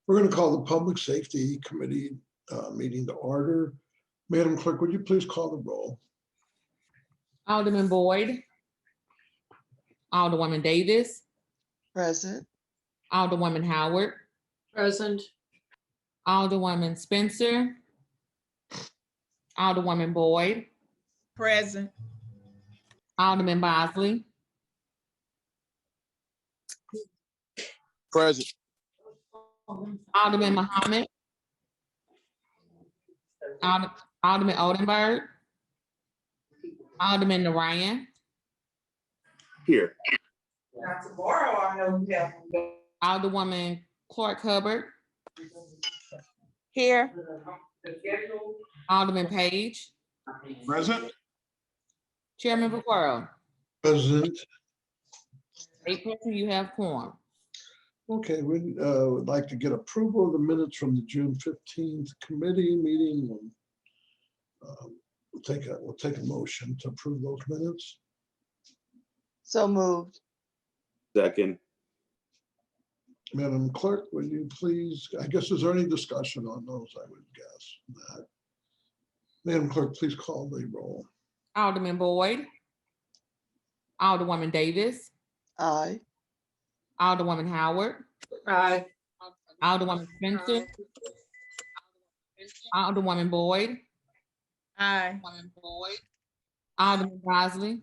We're going to call the Public Safety Committee meeting to order. Madam Clerk, would you please call the roll? Alderman Boyd. Alderwoman Davis. Present. Alderwoman Howard. Present. Alderwoman Spencer. Alderwoman Boyd. Present. Alderman Bosley. Present. Alderman Muhammad. Alderman Oldenburg. Alderman Narayan. Here. Tomorrow, I know we have. Alderwoman Clark Hubbard. Here. Alderman Page. Present. Chairman Vaquero. President. 8 person, you have quorum. Okay, we would like to get approval of the minutes from the June 15th committee meeting. We'll take a motion to approve those minutes. So moved. Second. Madam Clerk, will you please, I guess, is there any discussion on those? I would guess that. Madam Clerk, please call the roll. Alderman Boyd. Alderwoman Davis. Aye. Alderwoman Howard. Aye. Alderwoman Spencer. Alderwoman Boyd. Aye. Alderman Bosley.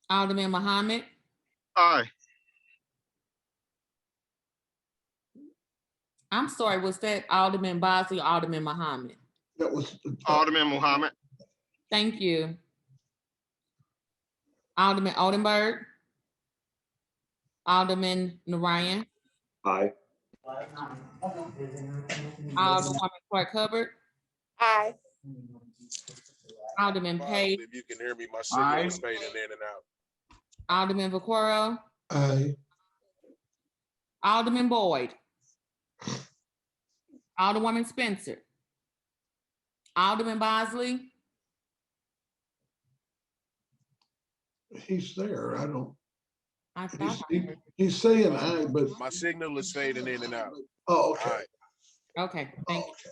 Alderman Muhammad. Aye. I'm sorry, was that Alderman Bosley or Alderman Muhammad? That was Alderman Muhammad. Thank you. Alderman Oldenburg. Alderman Narayan. Aye. Alderwoman Clark Hubbard. Aye. Alderman Page. If you can hear me, my signal is fading in and out. Alderman Vaquero. aye. Alderman Boyd. Alderwoman Spencer. Alderman Bosley. He's there. I don't, I thought he's saying aye, but. My signal is fading in and out. Oh, okay. Aye. okay, thank you. Okay.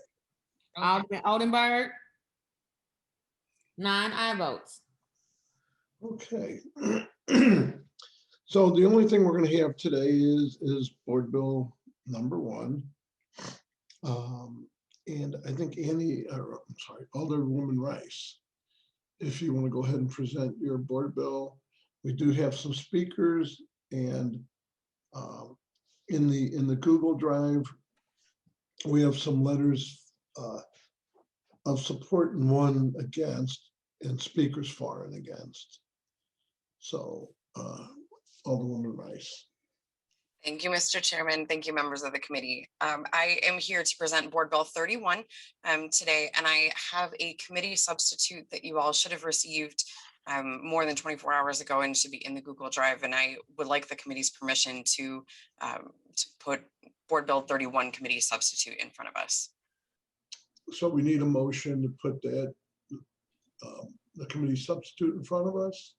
Alderman Oldenburg. 9 aye votes. Okay. So the only thing we're going to have today is Board Bill number 1. And I think Alderwoman Rice, if you want to go ahead and present your board bill. We do have some speakers, and in the Google Drive, we have some letters of support and one against, and speakers for and against. So Alderwoman Rice. Thank you, Mr. Chairman. Thank you, members of the committee. I am here to present Board Bill 31 today, and I have a committee substitute that you all should have received more than 24 hours ago and should be in the Google Drive. And I would like the committee's permission to put Board Bill 31 committee substitute in front of us. So we need a motion to put that the committee substitute in front of us.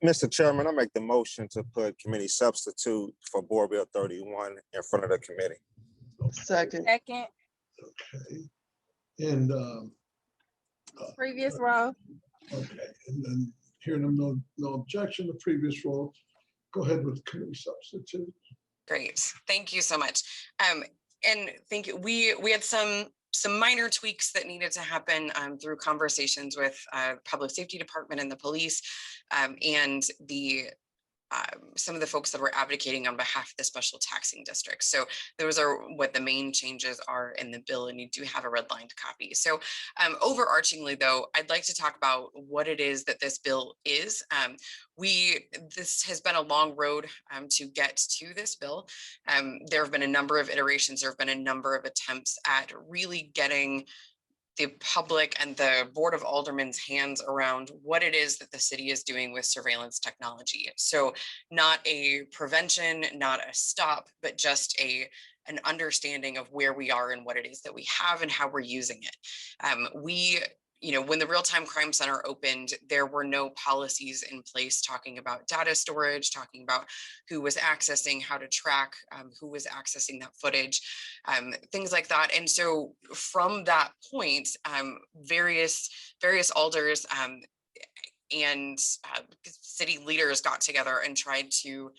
Mr. Chairman, I make the motion to put committee substitute for Board Bill 31 in front of the committee. Second. Second. Okay. And Previous row. okay, and then hearing no objection to previous roll, go ahead with committee substitute. Great, thank you so much. And thank you. We had some minor tweaks that needed to happen through conversations with Public Safety Department and the police, and some of the folks that were advocating on behalf of the special taxing districts. So those are what the main changes are in the bill, and you do have a redlined copy. So overarchingly though, I'd like to talk about what it is that this bill is. This has been a long road to get to this bill. There have been a number of iterations, there have been a number of attempts at really getting the public and the Board of Aldermen's hands around what it is that the city is doing with surveillance technology. So not a prevention, not a stop, but just an understanding of where we are and what it is that we have and how we're using it. when the Real-Time Crime Center opened, there were no policies in place talking about data storage, talking about who was accessing, how to track, who was accessing that footage, things like that. And so from that point, various alders and city leaders got together and tried to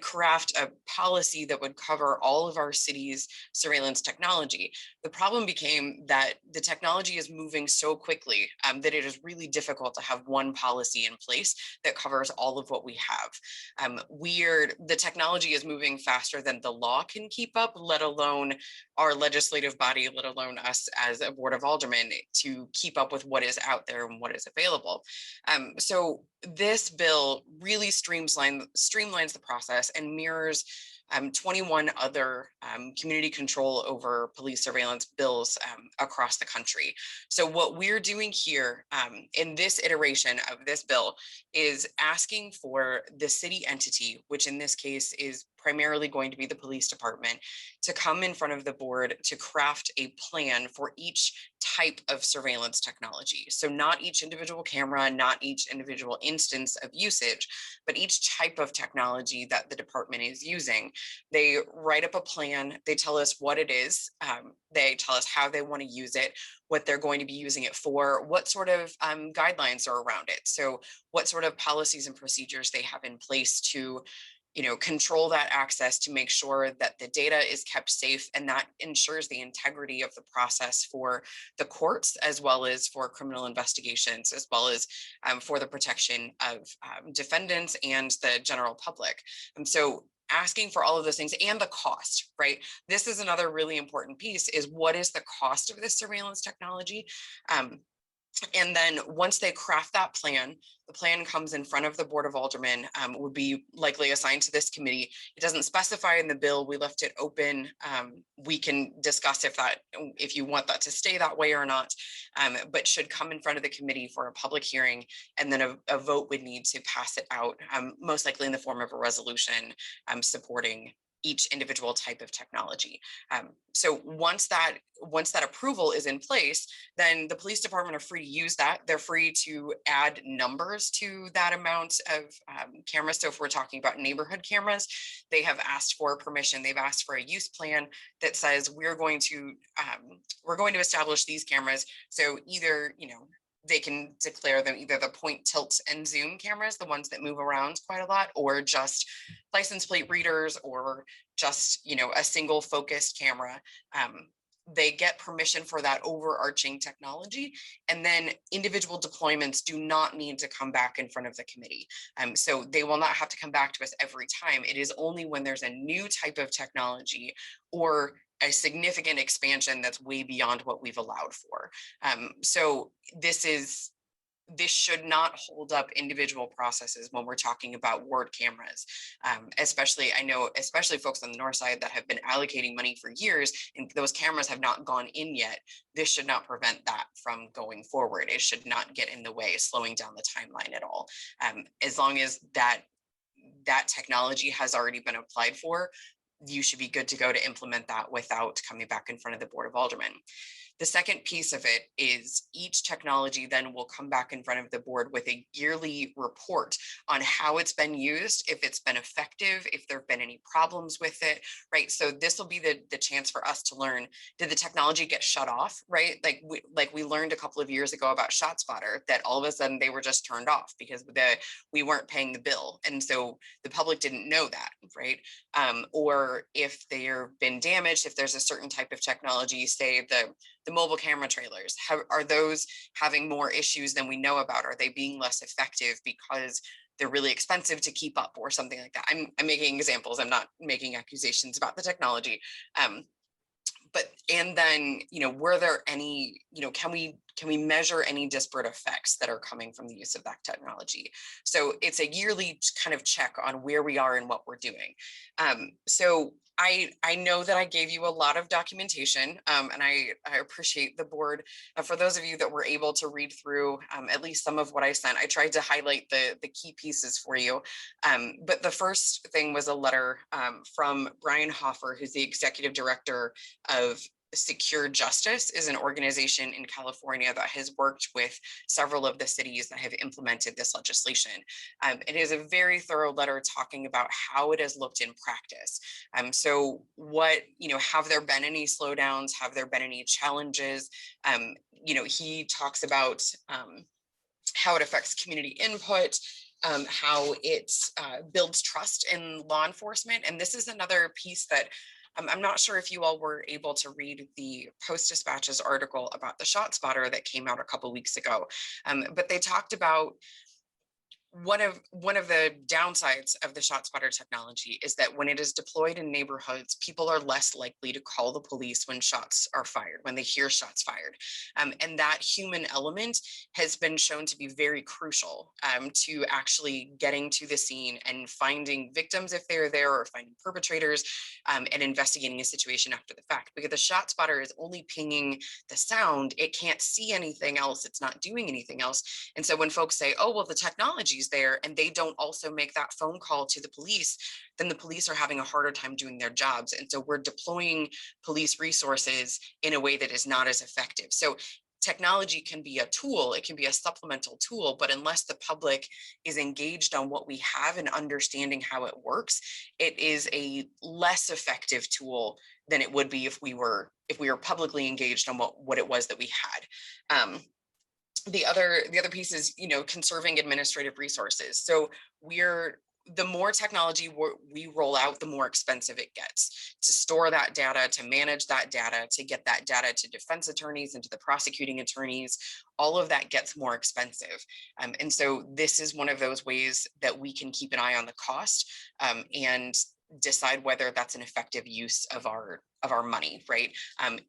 craft a policy that would cover all of our city's surveillance technology. The problem became that the technology is moving so quickly that it is really difficult to have one policy in place that covers all of what we have. The technology is moving faster than the law can keep up, let alone our legislative body, let alone us as a board of aldermen, to keep up with what is out there and what is available. So this bill really streamlines the process and mirrors 21 other community control over police surveillance bills across the country. So what we're doing here in this iteration of this bill is asking for the city entity, which in this case is primarily going to be the police department, to come in front of the board to craft a plan for each type of surveillance technology. So not each individual camera, not each individual instance of usage, but each type of technology that the department is using. They write up a plan, they tell us what it is, they tell us how they want to use it, what they're going to be using it for, what sort of guidelines are around it. So what sort of policies and procedures they have in place to control that access, to make sure that the data is kept safe, and that ensures the integrity of the process for the courts, as well as for criminal investigations, as well as for the protection of defendants and the general public. And so asking for all of those things, and the cost, right? This is another really important piece, is what is the cost of this surveillance technology? And then once they craft that plan, the plan comes in front of the Board of Aldermen, would be likely assigned to this committee. It doesn't specify in the bill, we left it open. We can discuss if you want that to stay that way or not, but should come in front of the committee for a public hearing, and then a vote would need to pass it out, most likely in the form of a resolution supporting each individual type of technology. So once that approval is in place, then the police department are free to use that. They're free to add numbers to that amount of cameras. So if we're talking about neighborhood cameras, they have asked for permission. They've asked for a use plan that says we're going to establish these cameras. So either, they can declare them either the point, tilt, and zoom cameras, the ones that move around quite a lot, or just license plate readers, or just, a single focused camera. They get permission for that overarching technology, and then individual deployments do not need to come back in front of the committee. So they will not have to come back to us every time. It is only when there's a new type of technology or a significant expansion that's way beyond what we've allowed for. So this should not hold up individual processes when we're talking about ward cameras. Especially folks on the north side that have been allocating money for years, and those cameras have not gone in yet. This should not prevent that from going forward. It should not get in the way, slowing down the timeline at all. As long as that technology has already been applied for, you should be good to go to implement that without coming back in front of the Board of Aldermen. The second piece of it is each technology then will come back in front of the board with a yearly report on how it's been used, if it's been effective, if there have been any problems with it, right? So this will be the chance for us to learn, did the technology get shut off, right? Like we learned a couple of years ago about ShotSpotter, that all of a sudden they were just turned off because we weren't paying the bill. And so the public didn't know that, right? Or if they've been damaged, if there's a certain type of technology, say the mobile camera trailers, are those having more issues than we know about? Are they being less effective because they're really expensive to keep up, or something like that? I'm making examples. I'm not making accusations about the technology. And then, were there any, can we measure any disparate effects that are coming from the use of that technology? So it's a yearly kind of check on where we are and what we're doing. So I know that I gave you a lot of documentation, and I appreciate the board. For those of you that were able to read through at least some of what I sent, I tried to highlight the key pieces for you. But the first thing was a letter from Brian Hoffer, who's the executive director of Secure Justice is an organization in California that has worked with several of the cities that have implemented this legislation. It is a very thorough letter talking about how it has looked in practice. So have there been any slowdowns? Have there been any challenges? He talks about how it affects community input, how it builds trust in law enforcement. And this is another piece that I'm not sure if you all were able to read the Post-Dispatch's article about the ShotSpotter that came out a couple weeks ago, but they talked about one of the downsides of the ShotSpotter technology is that when it is deployed in neighborhoods, people are less likely to call the police when shots are fired, when they hear shots fired. And that human element has been shown to be very crucial to actually getting to the scene and finding victims if they're there, or finding perpetrators, and investigating a situation after the fact. Because the ShotSpotter is only pinging the sound, it can't see anything else, it's not doing anything else. And so when folks say, oh, well, the technology there, and they don't also make that phone call to the police, then the police are having a harder time doing their jobs. And so we're deploying police resources in a way that is not as effective. So technology can be a tool, it can be a supplemental tool, but unless the public is engaged on what we have and understanding how it works, it is a less effective tool than it would be if we were publicly engaged on what it was that we had. The other piece is, conserving administrative resources. So the more technology we roll out, the more expensive it gets to store that data, to manage that data, to get that data to defense attorneys and to the prosecuting attorneys. All of that gets more expensive. And so this is one of those ways that we can keep an eye on the cost and decide whether that's an effective use of our money, right?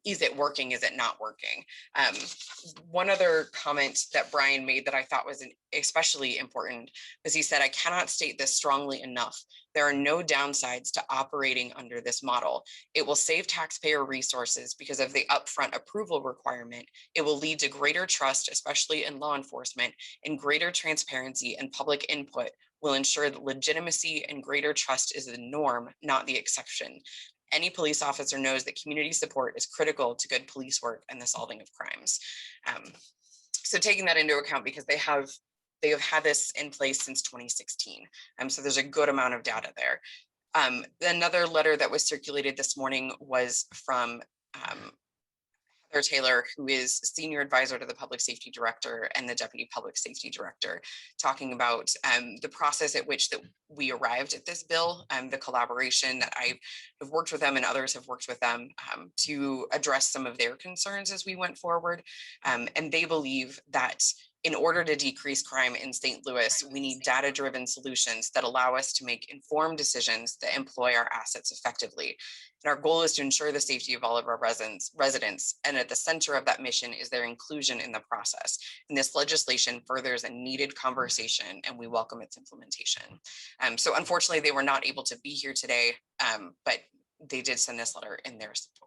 Is it working? Is it not working? One other comment that Brian made that I thought was especially important is he said, I cannot state this strongly enough. There are no downsides to operating under this model. It will save taxpayer resources because of the upfront approval requirement. It will lead to greater trust, especially in law enforcement, and greater transparency and public input will ensure that legitimacy and greater trust is the norm, not the exception. Any police officer knows that community support is critical to good police work and the solving of crimes. So taking that into account, because they have had this in place since 2016. So there's a good amount of data there. Another letter that was circulated this morning was from Heather Taylor, who is senior advisor to the public safety director and the deputy public safety director, talking about the process at which that we arrived at this bill, the collaboration that I have worked with them and others have worked with them to address some of their concerns as we went forward. And they believe that in order to decrease crime in St. Louis, we need data-driven solutions that allow us to make informed decisions that employ our assets effectively. And our goal is to ensure the safety of all of our residents. And at the center of that mission is their inclusion in the process. And this legislation furthers a needed conversation, and we welcome its implementation. So unfortunately, they were not able to be here today, but they did send this letter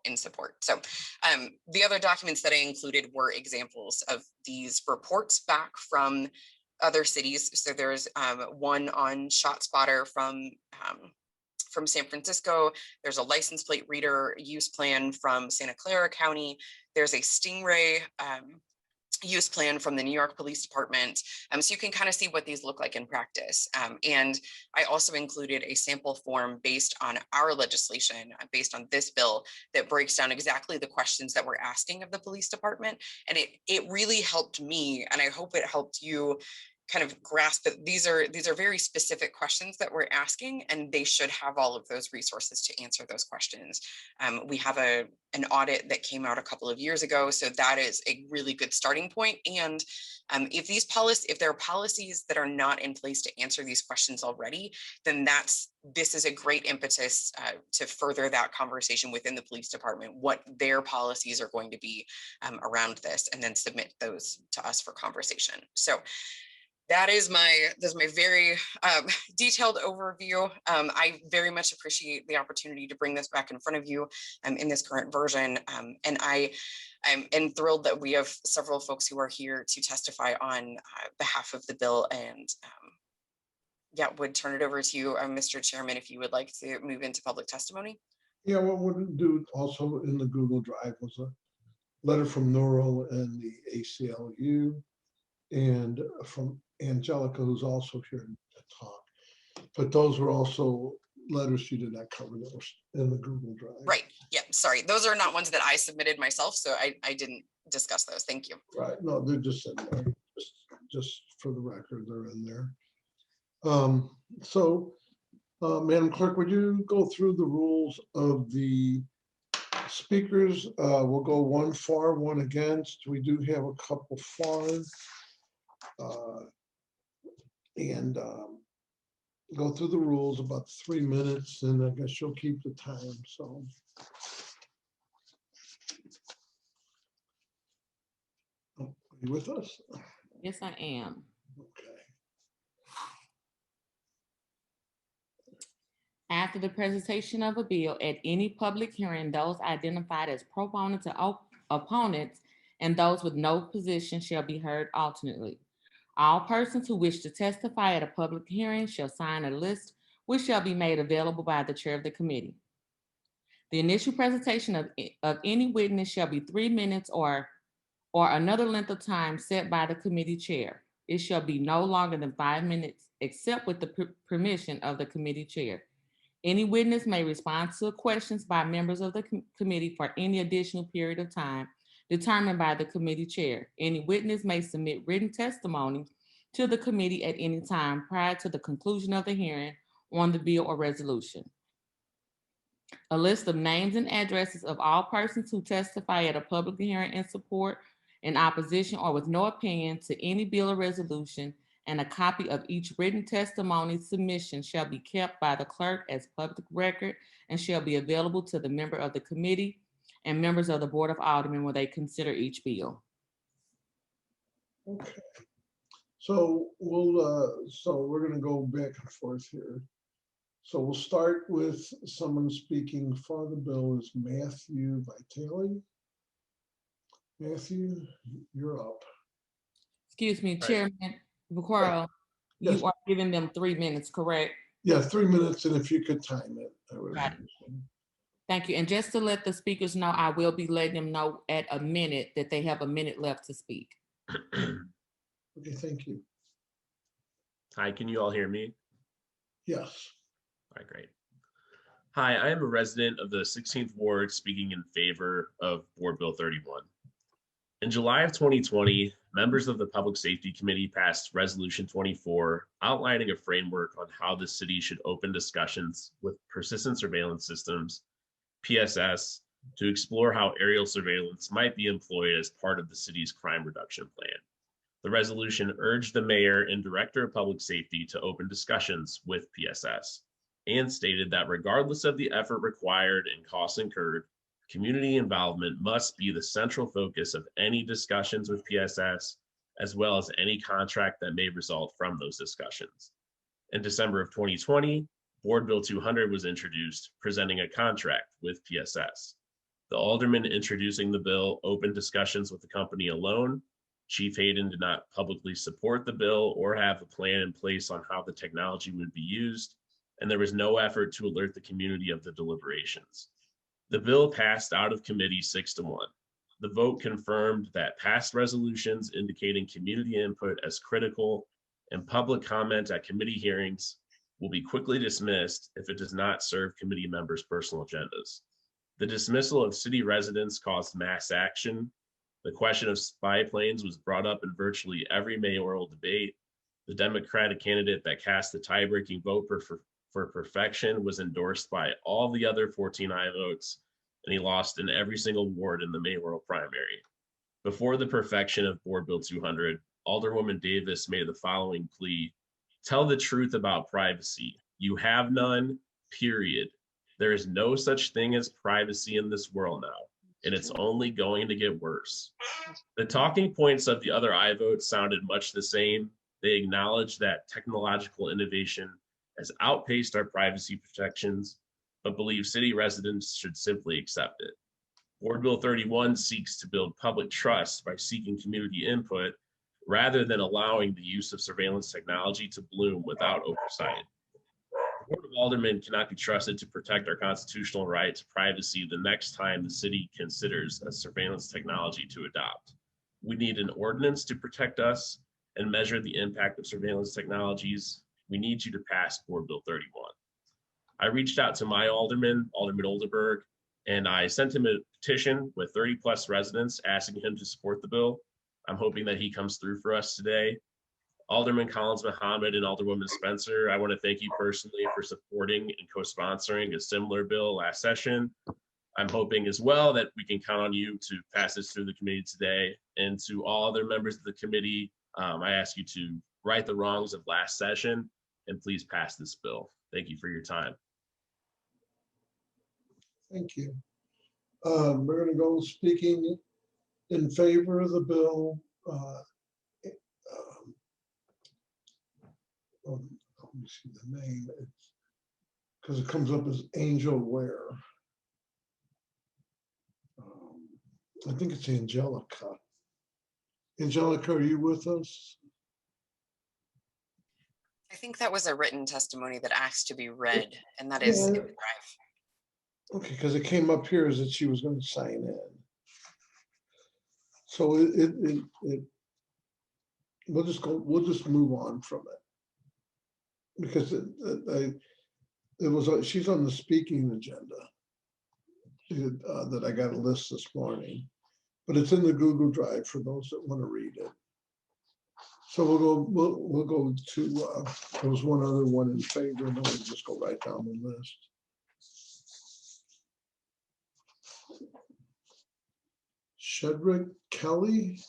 in support. So the other documents that I included were examples of these reports back from other cities. So there's one on ShotSpotter from San Francisco. There's a license plate reader use plan from Santa Clara County. There's a Stingray use plan from the New York Police Department. So you can kind of see what these look like in practice. And I also included a sample form based on our legislation, based on this bill, that breaks down exactly the questions that we're asking of the police department. And it really helped me, and I hope it helped you kind of grasp that these are very specific questions that we're asking, and they should have all of those resources to answer those questions. We have an audit that came out a couple of years ago, so that is a really good starting point. And if there are policies that are not in place to answer these questions already, then this is a great impetus to further that conversation within the police department, what their policies are going to be around this, and then submit those to us for conversation. So that is my very detailed overview. I very much appreciate the opportunity to bring this back in front of you in this current version. And I am thrilled that we have several folks who are here to testify on behalf of the bill. And would turn it over to you, Mr. Chairman, if you would like to move into public testimony. Yeah, what we'll do also in the Google Drive was a letter from Neural and the ACLU and from Angelica, who's also here to talk. But those were also letters she did not cover that were in the Google Drive. Right, yeah, sorry. Those are not ones that I submitted myself, so I didn't discuss those. Thank you. Right, no, they're just in there, just for the record, they're in there. Madam Clerk, would you go through the rules of the speakers? We'll go one for, one against. We do have a couple for. And go through the rules about 3 minutes, and I guess you'll keep the time, so. Oh, are you with us? Yes, I am. Okay. After the presentation of a bill at any public hearing, those identified as proponents or opponents and those with no position shall be heard alternately. All persons who wish to testify at a public hearing shall sign a list which shall be made available by the chair of the committee. The initial presentation of any witness shall be 3 minutes or another length of time set by the committee chair. It shall be no longer than 5 minutes except with the permission of the committee chair. Any witness may respond to questions by members of the committee for any additional period of time determined by the committee chair. Any witness may submit written testimony to the committee at any time prior to the conclusion of the hearing on the bill or resolution. A list of names and addresses of all persons who testify at a public hearing in support, in opposition, or with no opinion to any bill or resolution, and a copy of each written testimony submission shall be kept by the clerk as public record and shall be available to the member of the committee and members of the Board of Aldermen when they consider each bill. Okay. So we're gonna go back and forth here. So we'll start with someone speaking for the bill is Matthew Vitale. Matthew, you're up. Excuse me, Chairman Vaccaro, Yes. you are giving them 3 minutes, correct? Yeah, 3 minutes, and if you could time it. I would Got it. appreciate it. Thank you. And just to let the speakers know, I will be letting them know at a minute that they have a minute left to speak. Okay, thank you. Hi, can you all hear me? Yes. All right, great. Hi, I am a resident of the 16th Ward speaking in favor of Board Bill 31. In July of 2020, members of the Public Safety Committee passed Resolution 24, outlining a framework on how the city should open discussions with persistent surveillance systems, PSS, to explore how aerial surveillance might be employed as part of the city's crime reduction plan. The resolution urged the mayor and director of public safety to open discussions with PSS and stated that regardless of the effort required and costs incurred, community involvement must be the central focus of any discussions with PSS, as well as any contract that may result from those discussions. In December of 2020, Board Bill 200 was introduced, presenting a contract with PSS. The alderman introducing the bill opened discussions with the company alone. Chief Hayden did not publicly support the bill or have a plan in place on how the technology would be used, and there was no effort to alert the community of the deliberations. The bill passed out of committee 6-1. The vote confirmed that past resolutions indicating community input as critical and public comment at committee hearings will be quickly dismissed if it does not serve committee members' personal agendas. The dismissal of city residents caused mass action. The question of spy planes was brought up in virtually every mayoral debate. The Democratic candidate that cast the tie-breaking vote for perfection was endorsed by all the other 14 aye votes, and he lost in every single ward in the mayoral primary. Before the perfection of Board Bill 200, Alderwoman Davis made the following plea: tell the truth about privacy. You have none, period. There is no such thing as privacy in this world now, and it's only going to get worse. The talking points of the other aye votes sounded much the same. They acknowledged that technological innovation has outpaced our privacy protections, but believe city residents should simply accept it. Board Bill 31 seeks to build public trust by seeking community input rather than allowing the use of surveillance technology to bloom without oversight. Board of Aldermen cannot be trusted to protect our constitutional right to privacy the next time the city considers a surveillance technology to adopt. We need an ordinance to protect us and measure the impact of surveillance technologies. We need you to pass Board Bill 31. I reached out to my alderman, Alderman Oldenburg, and I sent him a petition with 30+ residents asking him to support the bill. I'm hoping that he comes through for us today. Alderman Collins Muhammad and Alderwoman Spencer, I want to thank you personally for supporting and co-sponsoring a similar bill last session. I'm hoping as well that we can count on you to pass this through the committee today. And to all other members of the committee, I ask you to right the wrongs of last session and please pass this bill. Thank you for your time. Thank you. We're gonna go speaking in favor of the bill. Let me see the name, because it comes up as Angel Ware. I think it's Angelica. Angelica, are you with us? I think that was a written testimony that asked to be read, and that is in the drive. Okay, because it came up here as that she was going to sign in. So we'll just move on from it. Because she's on the speaking agenda that I got a list this morning, but it's in the Google Drive for those that want to read it. So we'll go to there was one other one in favor, and then we'll just go right down the list. Shedrick Kelly.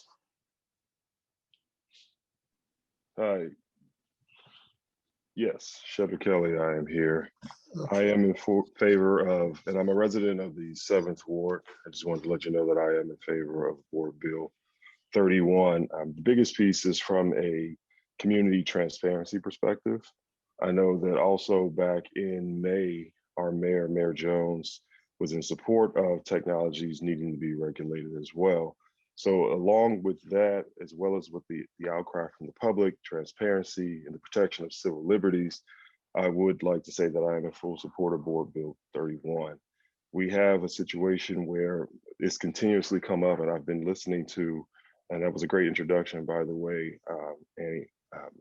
Hi. Yes, Shedrick Kelly, I am here. I am in favor of, and I'm a resident of the 7th Ward. I just wanted to let you know that I am in favor of Board Bill 31. The biggest piece is from a community transparency perspective. I know that also back in May, our mayor, Mayor Jones, was in support of technologies needing to be regulated as well. So along with that, as well as with the outcry from the public, transparency, and the protection of civil liberties, I would like to say that I am in full support of Board Bill 31. We have a situation where it's continuously come up, and I've been listening to, and that was a great introduction, by the way, Annie,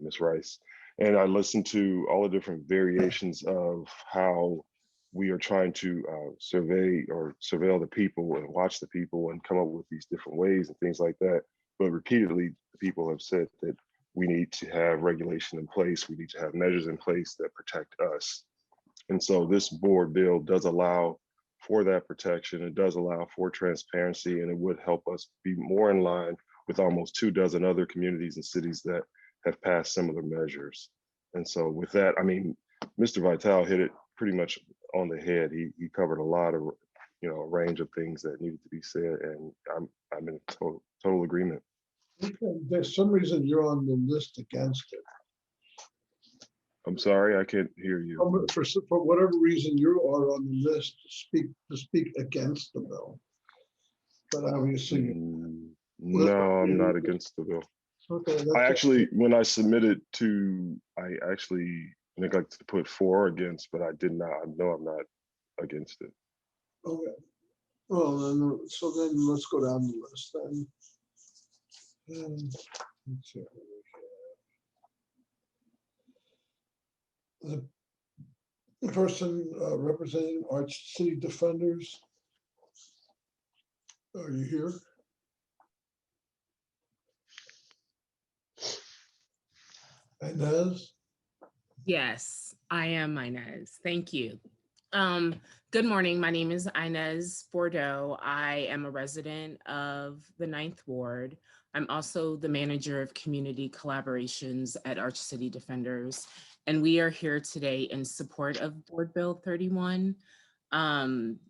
Ms. Rice. And I listened to all the different variations of how we are trying to surveil the people and watch the people and come up with these different ways and things like that. But repeatedly, people have said that we need to have regulation in place. We need to have measures in place that protect us. And so this board bill does allow for that protection. It does allow for transparency, and it would help us be more in line with almost 24 other communities and cities that have passed similar measures. And so with that, I mean, Mr. Vitale hit it pretty much on the head. He covered a lot of, a range of things that needed to be said, and I'm in total agreement. Okay, there's some reason you're on the list against it. I'm sorry, I can't hear you. For whatever reason, you are on the list to speak against the bill. But obviously, no, I'm not against the bill. Okay. I actually, when I submitted I actually neglected to put for or against, but I did not. I know I'm not against it. Okay. Well, then, so then let's go down the list then. Let's see what we have. The person representing Arch City Defenders. Are you here? Inez? Yes, I am Inez. Thank you. Good morning. My name is Inez Bordeaux. I am a resident of the 9th Ward. I'm also the manager of community collaborations at Arch City Defenders. And we are here today in support of Board Bill 31.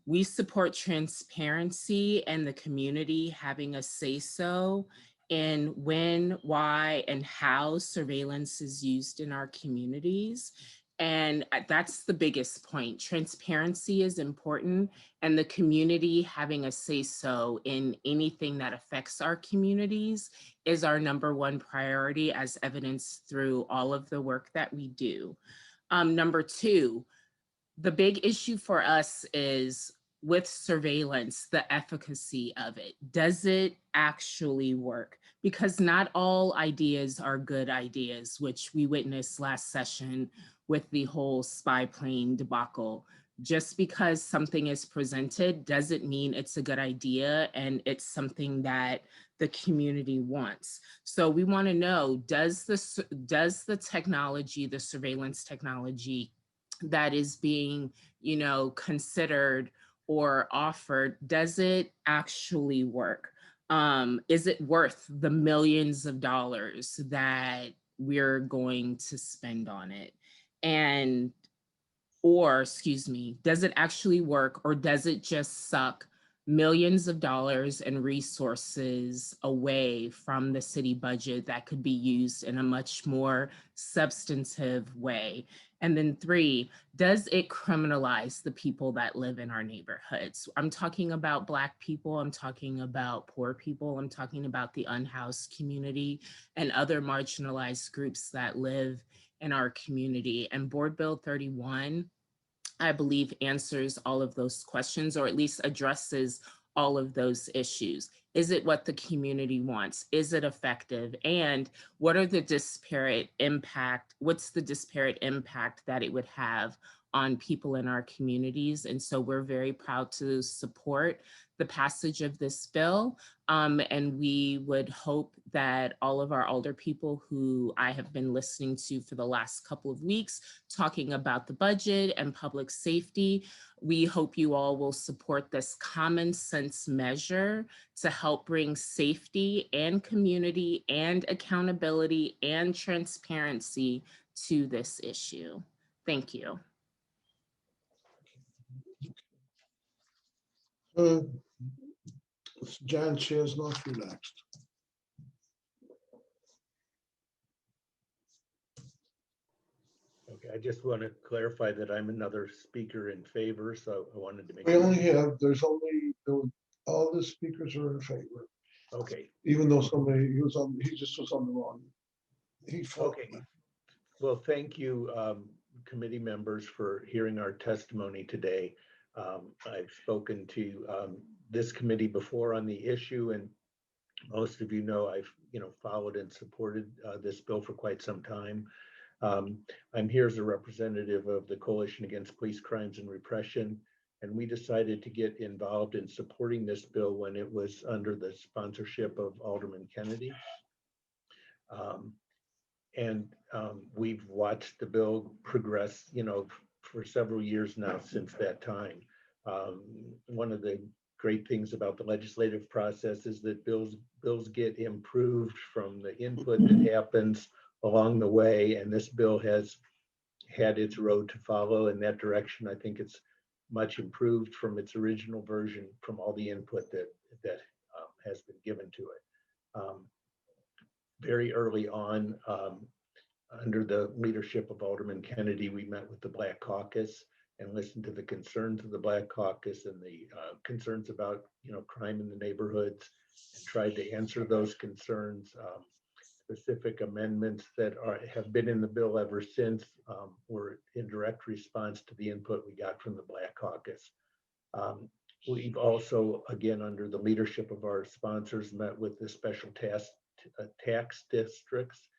We support transparency and the community having a say-so in when, why, and how surveillance is used in our communities. And that's the biggest point. Transparency is important, and the community having a say-so in anything that affects our communities is our #1 priority, as evidenced through all of the work that we do. Number two, the big issue for us is with surveillance, the efficacy of it. Does it actually work? Because not all ideas are good ideas, which we witnessed last session with the whole spy plane debacle. Just because something is presented doesn't mean it's a good idea and it's something that the community wants. So we want to know, does the technology, the surveillance technology that is being, considered or offered, does it actually work? Is it worth the millions of dollars that we're going to spend on it? Does it actually work, or does it just suck millions of dollars and resources away from the city budget that could be used in a much more substantive way? And then three, does it criminalize the people that live in our neighborhoods? I'm talking about Black people, I'm talking about poor people, I'm talking about the unhoused community and other marginalized groups that live in our community. And Board Bill 31, I believe, answers all of those questions, or at least addresses all of those issues. Is it what the community wants? Is it effective? And what are the disparate impact? What's the disparate impact that it would have on people in our communities? And so we're very proud to support the passage of this bill. And we would hope that all of our older people who I have been listening to for the last couple of weeks talking about the budget and public safety, we hope you all will support this common sense measure to help bring safety and community and accountability and transparency to this issue. Thank you. John Chesnoff, you're next. Okay, I just want to clarify that I'm another speaker in favor, so I wanted to make. We sure. only have, all the speakers are in favor. Okay. Even though he just was on the wrong. Okay. Well, thank you, committee members, for hearing our testimony today. I've spoken to this committee before on the issue, and most of you know I've followed and supported this bill for quite some time. I'm here as a representative of the Coalition Against Police Crimes and Repression, and we decided to get involved in supporting this bill when it was under the sponsorship of Alderman Kennedy. We've watched the bill progress, for several years now since that time. One of the great things about the legislative process is that bills get improved from the input that happens along the way, and this bill has had its road to follow in that direction. I think it's much improved from its original version, from all the input that has been given to it. Very early on, under the leadership of Alderman Kennedy, we met with the Black Caucus and listened to the concerns of the Black Caucus and the concerns about crime in the neighborhoods, and tried to answer those concerns. Specific amendments that have been in the bill ever since were in direct response to the input we got from the Black Caucus. We've also, again, under the leadership of our sponsors, met with the special tax districts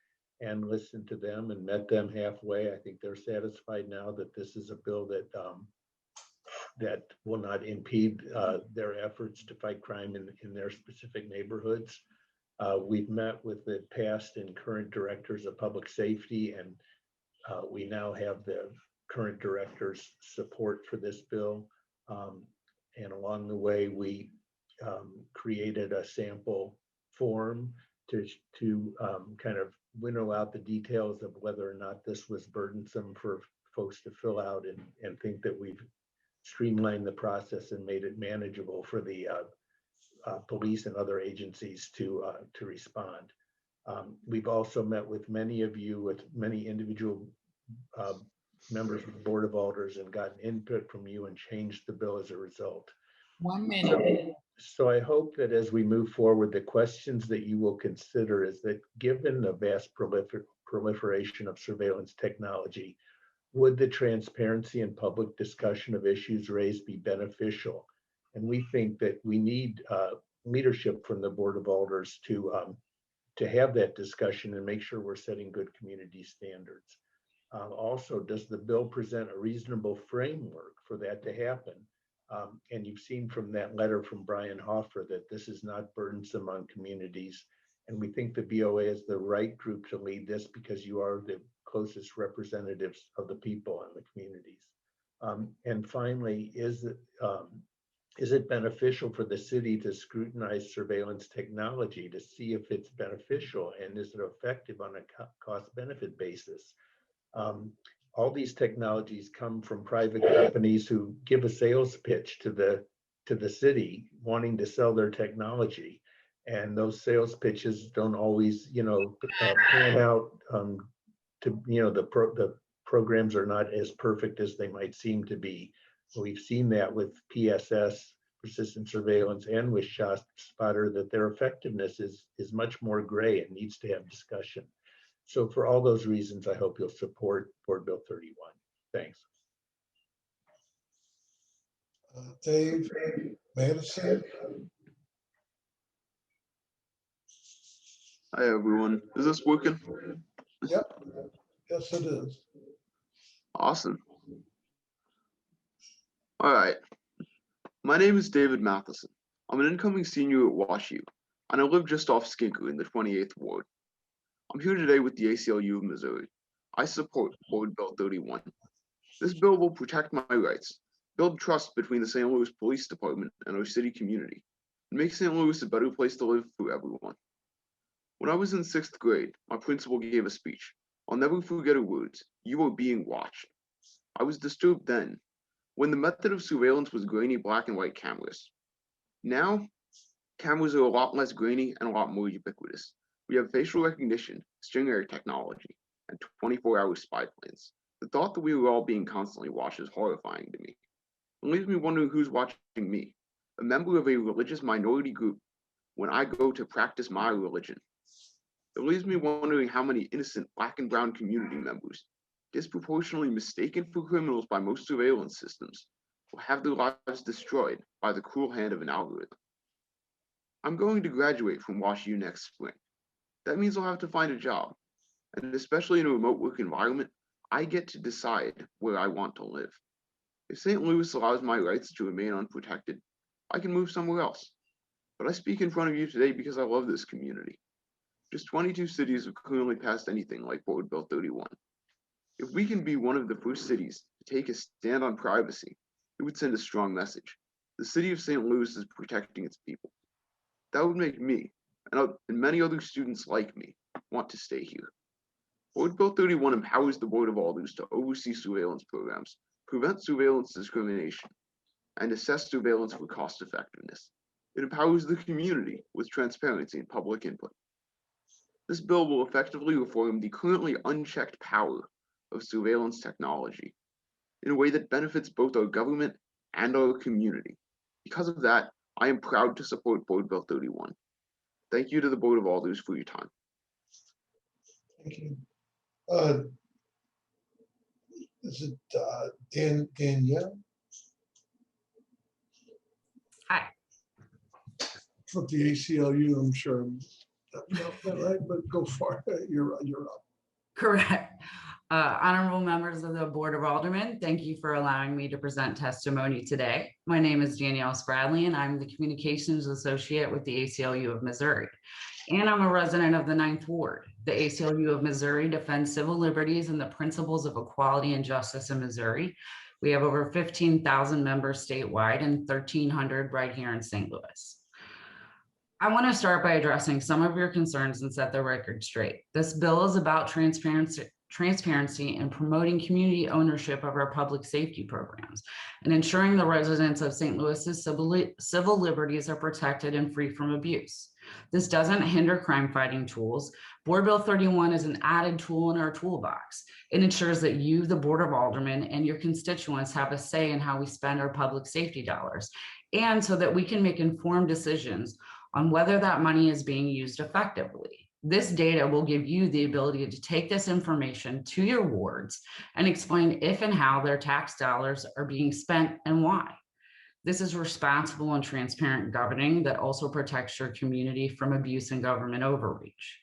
and listened to them and met them halfway. I think they're satisfied now that this is a bill that will not impede their efforts to fight crime in their specific neighborhoods. We've met with the past and current directors of public safety, and we now have the current director's support for this bill. And along the way, we created a sample form to kind of winnow out the details of whether or not this was burdensome for folks to fill out, and think that we've streamlined the process and made it manageable for the police and other agencies to respond. We've also met with many of you, with many individual members of the Board of Alders, and gotten input from you and changed the bill as a result. 1 minute. So I hope that as we move forward, the questions that you will consider is that, given the vast proliferation of surveillance technology, would the transparency and public discussion of issues raised be beneficial? And we think that we need leadership from the Board of Alders to have that discussion and make sure we're setting good community standards. Also, does the bill present a reasonable framework for that to happen? And you've seen from that letter from Brian Hoffer that this is not burdensome on communities. And we think the BOA is the right group to lead this because you are the closest representatives of the people and the communities. And finally, is it beneficial for the city to scrutinize surveillance technology to see if it's beneficial and is it effective on a cost-benefit basis? All these technologies come from private companies who give a sales pitch to the city wanting to sell their technology, and those sales pitches don't always, pan out to, the programs are not as perfect as they might seem to be. We've seen that with PSS, persistent surveillance, and with ShotSpotter, that their effectiveness is much more gray and needs to have discussion. So for all those reasons, I hope you'll support Board Bill 31. Thanks. Dave Madison. Hi, everyone. Is this working? Yep. Yes, it is. Awesome. All right. My name is David Matheson. I'm an incoming senior at WashU, and I live just off Skinker in the 28th Ward. I'm here today with the ACLU of Missouri. I support Board Bill 31. This bill will protect my rights, build trust between the St. Louis Police Department and our city community, and make St. Louis a better place to live for everyone. When I was in 6th grade, my principal gave a speech. I'll never forget her words, "You are being watched." I was disturbed then, when the method of surveillance was grainy black and white cameras. Now, cameras are a lot less grainy and a lot more ubiquitous. We have facial recognition, string array technology, and 24-hour spy planes. The thought that we were all being constantly watched is horrifying to me. It leaves me wondering who's watching me, a member of a religious minority group, when I go to practice my religion. It leaves me wondering how many innocent Black and brown community members, disproportionately mistaken for criminals by most surveillance systems, will have their lives destroyed by the cruel hand of an algorithm. I'm going to graduate from WashU next spring. That means I'll have to find a job, and especially in a remote work environment, I get to decide where I want to live. If St. Louis allows my rights to remain unprotected, I can move somewhere else. But I speak in front of you today because I love this community. Just 22 cities have currently passed anything like Board Bill 31. If we can be one of the first cities to take a stand on privacy, it would send a strong message. The city of St. Louis is protecting its people. That would make me, and many other students like me, want to stay here. Board Bill 31 empowers the Board of Alders to oversee surveillance programs, prevent surveillance discrimination, and assess surveillance for cost effectiveness. It empowers the community with transparency and public input. This bill will effectively reform the currently unchecked power of surveillance technology in a way that benefits both our government and our community. Because of that, I am proud to support Board Bill 31. Thank you to the Board of Alders for your time. Thank you. Is it Danielle? Hi. From the ACLU, I'm sure. Not right, but go for it. You're up. Correct. Honorable members of the Board of Aldermen, thank you for allowing me to present testimony today. My name is Danielle Spradley, and I'm the Communications Associate with the ACLU of Missouri. And I'm a resident of the 9th Ward. The ACLU of Missouri defends civil liberties and the principles of equality and justice in Missouri. We have over 15,000 members statewide and 1,300 right here in St. Louis. I want to start by addressing some of your concerns and set the record straight. This bill is about transparency and promoting community ownership of our public safety programs and ensuring the residents of St. Louis's civil liberties are protected and free from abuse. This doesn't hinder crime fighting tools. Board Bill 31 is an added tool in our toolbox. It ensures that you, the Board of Aldermen, and your constituents have a say in how we spend our public safety dollars, and so that we can make informed decisions on whether that money is being used effectively. This data will give you the ability to take this information to your wards and explain if and how their tax dollars are being spent and why. This is responsible and transparent governing that also protects your community from abuse and government overreach.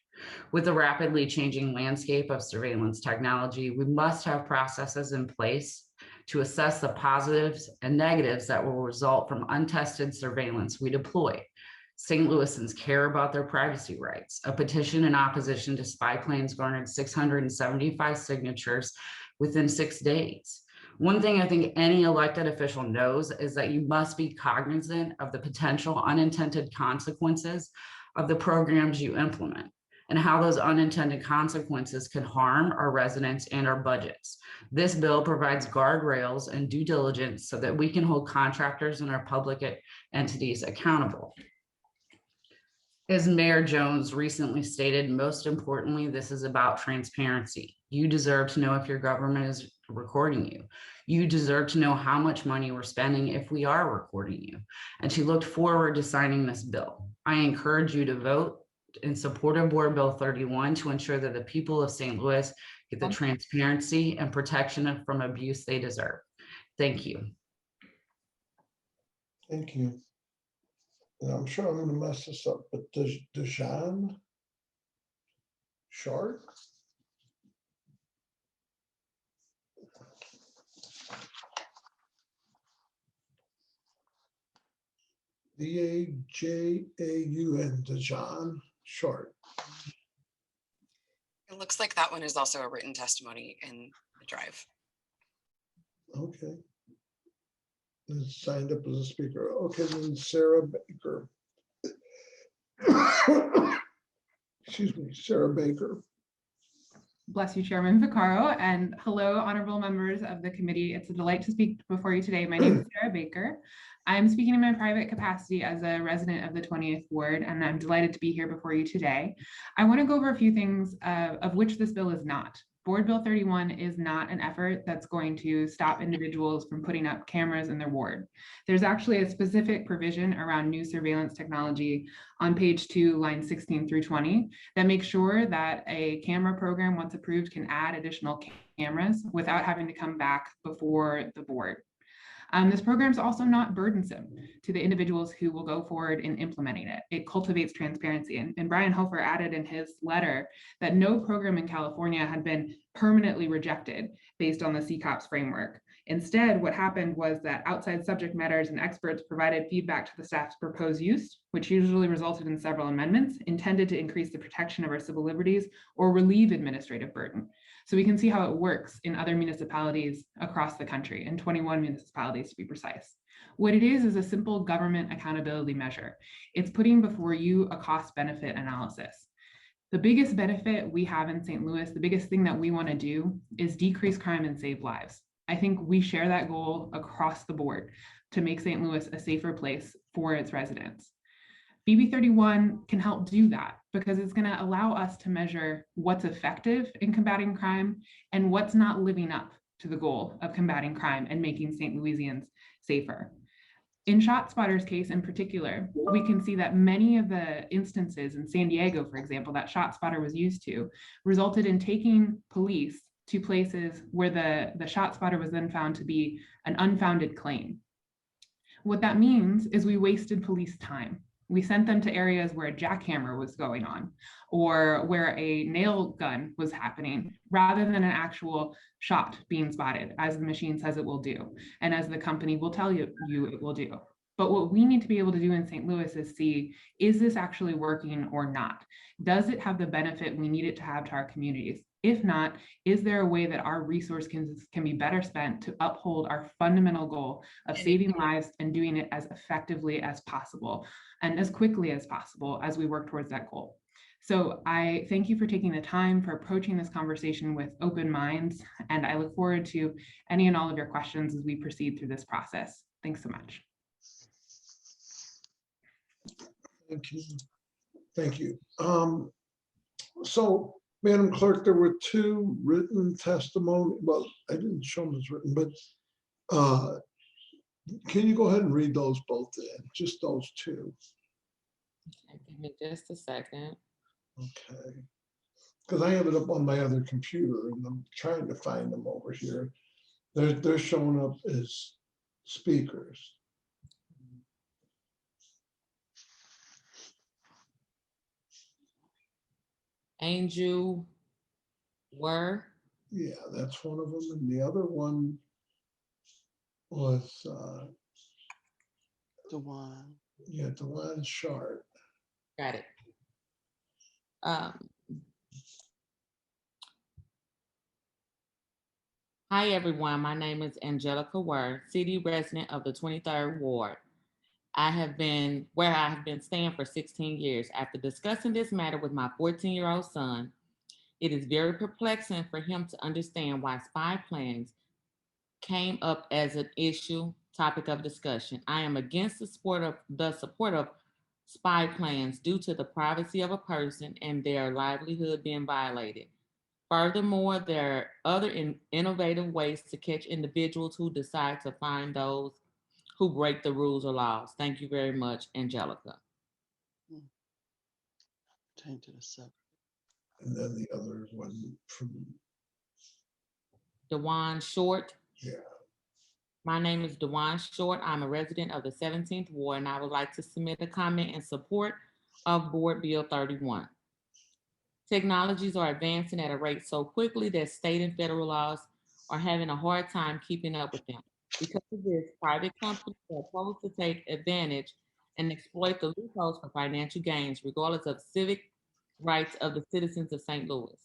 With the rapidly changing landscape of surveillance technology, we must have processes in place to assess the positives and negatives that will result from untested surveillance we deploy. St. Louisans care about their privacy rights. A petition in opposition to spy planes garnered 675 signatures within 6 days. One thing I think any elected official knows is that you must be cognizant of the potential unintended consequences of the programs you implement and how those unintended consequences can harm our residents and our budgets. This bill provides guardrails and due diligence so that we can hold contractors and our public entities accountable. As Mayor Jones recently stated, most importantly, this is about transparency. You deserve to know if your government is recording you. You deserve to know how much money we're spending if we are recording you. And she looked forward to signing this bill. I encourage you to vote in support of Board Bill 31 to ensure that the people of St. Louis get the transparency and protection from abuse they deserve. Thank you. Thank you. And I'm sure I'm gonna mess this up, but Dejan Shark? D-A-J-A-U-N, Dejan Shark. It looks like that one is also a written testimony in the drive. Okay. And signed up as a speaker. Okay, then Sarah Baker. Excuse me, Sarah Baker. Bless you, Chairman Vaccaro, and hello, honorable members of the committee. It's a delight to speak before you today. My name is Sarah Baker. I'm speaking in my private capacity as a resident of the 20th Ward, and I'm delighted to be here before you today. I want to go over a few things of which this bill is not. Board Bill 31 is not an effort that's going to stop individuals from putting up cameras in their ward. There's actually a specific provision around new surveillance technology on page 2, lines 16 through 20, that makes sure that a camera program, once approved, can add additional cameras without having to come back before the board. This program is also not burdensome to the individuals who will go forward in implementing it. It cultivates transparency. And Brian Hofer added in his letter that no program in California had been permanently rejected based on the CCOPS framework. Instead, what happened was that outside subject matters and experts provided feedback to the staff's proposed use, which usually resulted in several amendments intended to increase the protection of our civil liberties or relieve administrative burden. So we can see how it works in other municipalities across the country, in 21 municipalities to be precise. What it is a simple government accountability measure. It's putting before you a cost-benefit analysis. The biggest benefit we have in St. Louis, the biggest thing that we want to do is decrease crime and save lives. I think we share that goal across the board to make St. Louis a safer place for its residents. BB 31 can help do that because it's going to allow us to measure what's effective in combating crime and what's not living up to the goal of combating crime and making St. Louisians safer. In ShotSpotter's case in particular, we can see that many of the instances in San Diego, for example, that ShotSpotter was used to, resulted in taking police to places where the ShotSpotter was then found to be an unfounded claim. What that means is we wasted police time. We sent them to areas where a jackhammer was going on or where a nail gun was happening rather than an actual shot being spotted, as the machine says it will do, and as the company will tell you it will do. But what we need to be able to do in St. Louis is see, is this actually working or not? Does it have the benefit we need it to have to our communities? If not, is there a way that our resource can be better spent to uphold our fundamental goal of saving lives and doing it as effectively as possible and as quickly as possible as we work towards that goal? So I thank you for taking the time for approaching this conversation with open minds, and I look forward to any and all of your questions as we proceed through this process. Thanks so much. Thank you. Thank you. So, Madam Clerk, there were 2 written testimony. Well, I didn't show them as written, but can you go ahead and read those both in? Just those 2. Give me just a second. Okay. Because I have it up on my other computer and I'm trying to find them over here. They're showing up as speakers. Angel Were. Yeah, that's one of them. And the other one was, Dewan. yeah, Dewan Sharp. Got it. Hi, everyone. My name is Angelica Ware, city resident of the 23rd Ward. I have been staying for 16 years. After discussing this matter with my 14-year-old son, it is very perplexing for him to understand why spy plans came up as an topic of discussion. I am against the support of spy plans due to the privacy of a person and their livelihood being violated. Furthermore, there are other innovative ways to catch individuals who decide to find those who break the rules or laws. Thank you very much, Angelica. Change to the subject. And then the other one from, Dewan Short. yeah. My name is Dewan Short. I'm a resident of the 17th Ward, and I would like to submit a comment in support of Board Bill 31. Technologies are advancing at a rate so quickly that state and federal laws are having a hard time keeping up with them. Because of this, private companies are opposed to take advantage and exploit the loopholes for financial gains, regardless of civic rights of the citizens of St. Louis.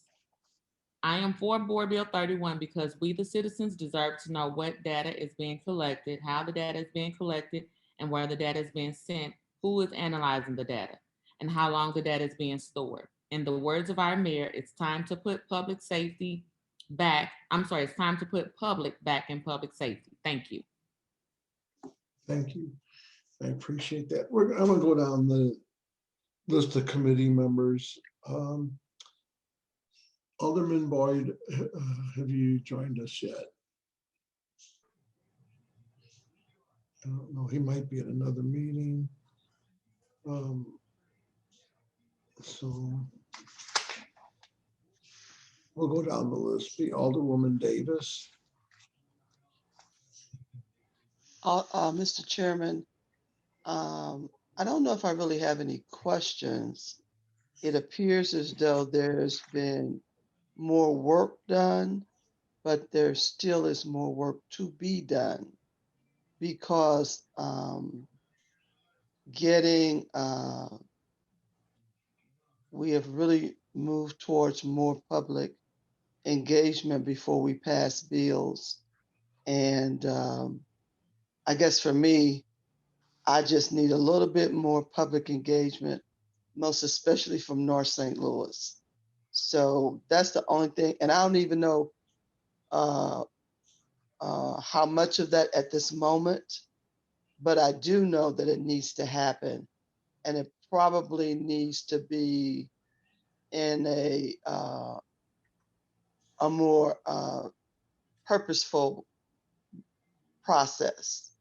I am for Board Bill 31 because we, the citizens, deserve to know what data is being collected, how the data is being collected, and where the data is being sent, who is analyzing the data, and how long the data is being stored. In the words of our mayor, it's time to put public safety back. It's time to put public back in public safety. Thank you. Thank you. I appreciate that. I'm gonna go down the list of committee members. Alderman Boyd, have you joined us yet? I don't know, he might be at another meeting. So we'll go down the list. Be Alderwoman Davis. Mr. Chairman, I don't know if I really have any questions. It appears as though there's been more work done, but there still is more work to be done because we have really moved towards more public engagement before we pass bills. And I guess for me, I just need a little bit more public engagement, most especially from North St. Louis. So that's the only thing. And I don't even know how much of that at this moment, but I do know that it needs to happen. And it probably needs to be in a more purposeful process.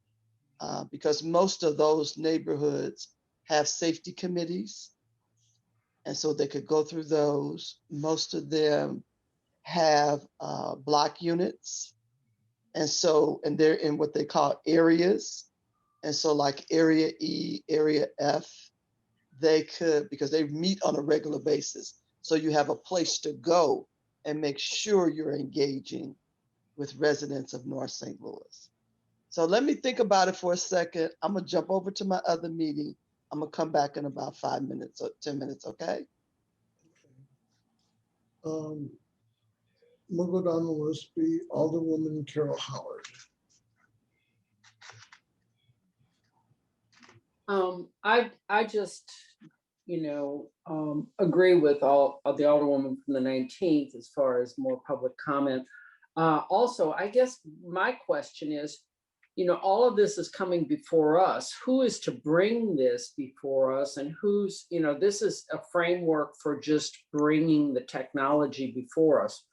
Because most of those neighborhoods have safety committees. And so they could go through those. Most of them have block units. And they're in what they call areas. And so like area E, area F, they could, because they meet on a regular basis. So you have a place to go and make sure you're engaging with residents of North St. Louis. So let me think about it for a second. I'm gonna jump over to my other meeting. I'm gonna come back in about 5 minutes or 10 minutes, okay? We'll go down the list. Be Alderwoman Carol Howard. I just, agree with all of the Alderwoman from the 19th as far as more public comment. Also, I guess my question is, all of this is coming before us. Who is to bring this before us, and who's, this is a framework for just bringing the technology before us.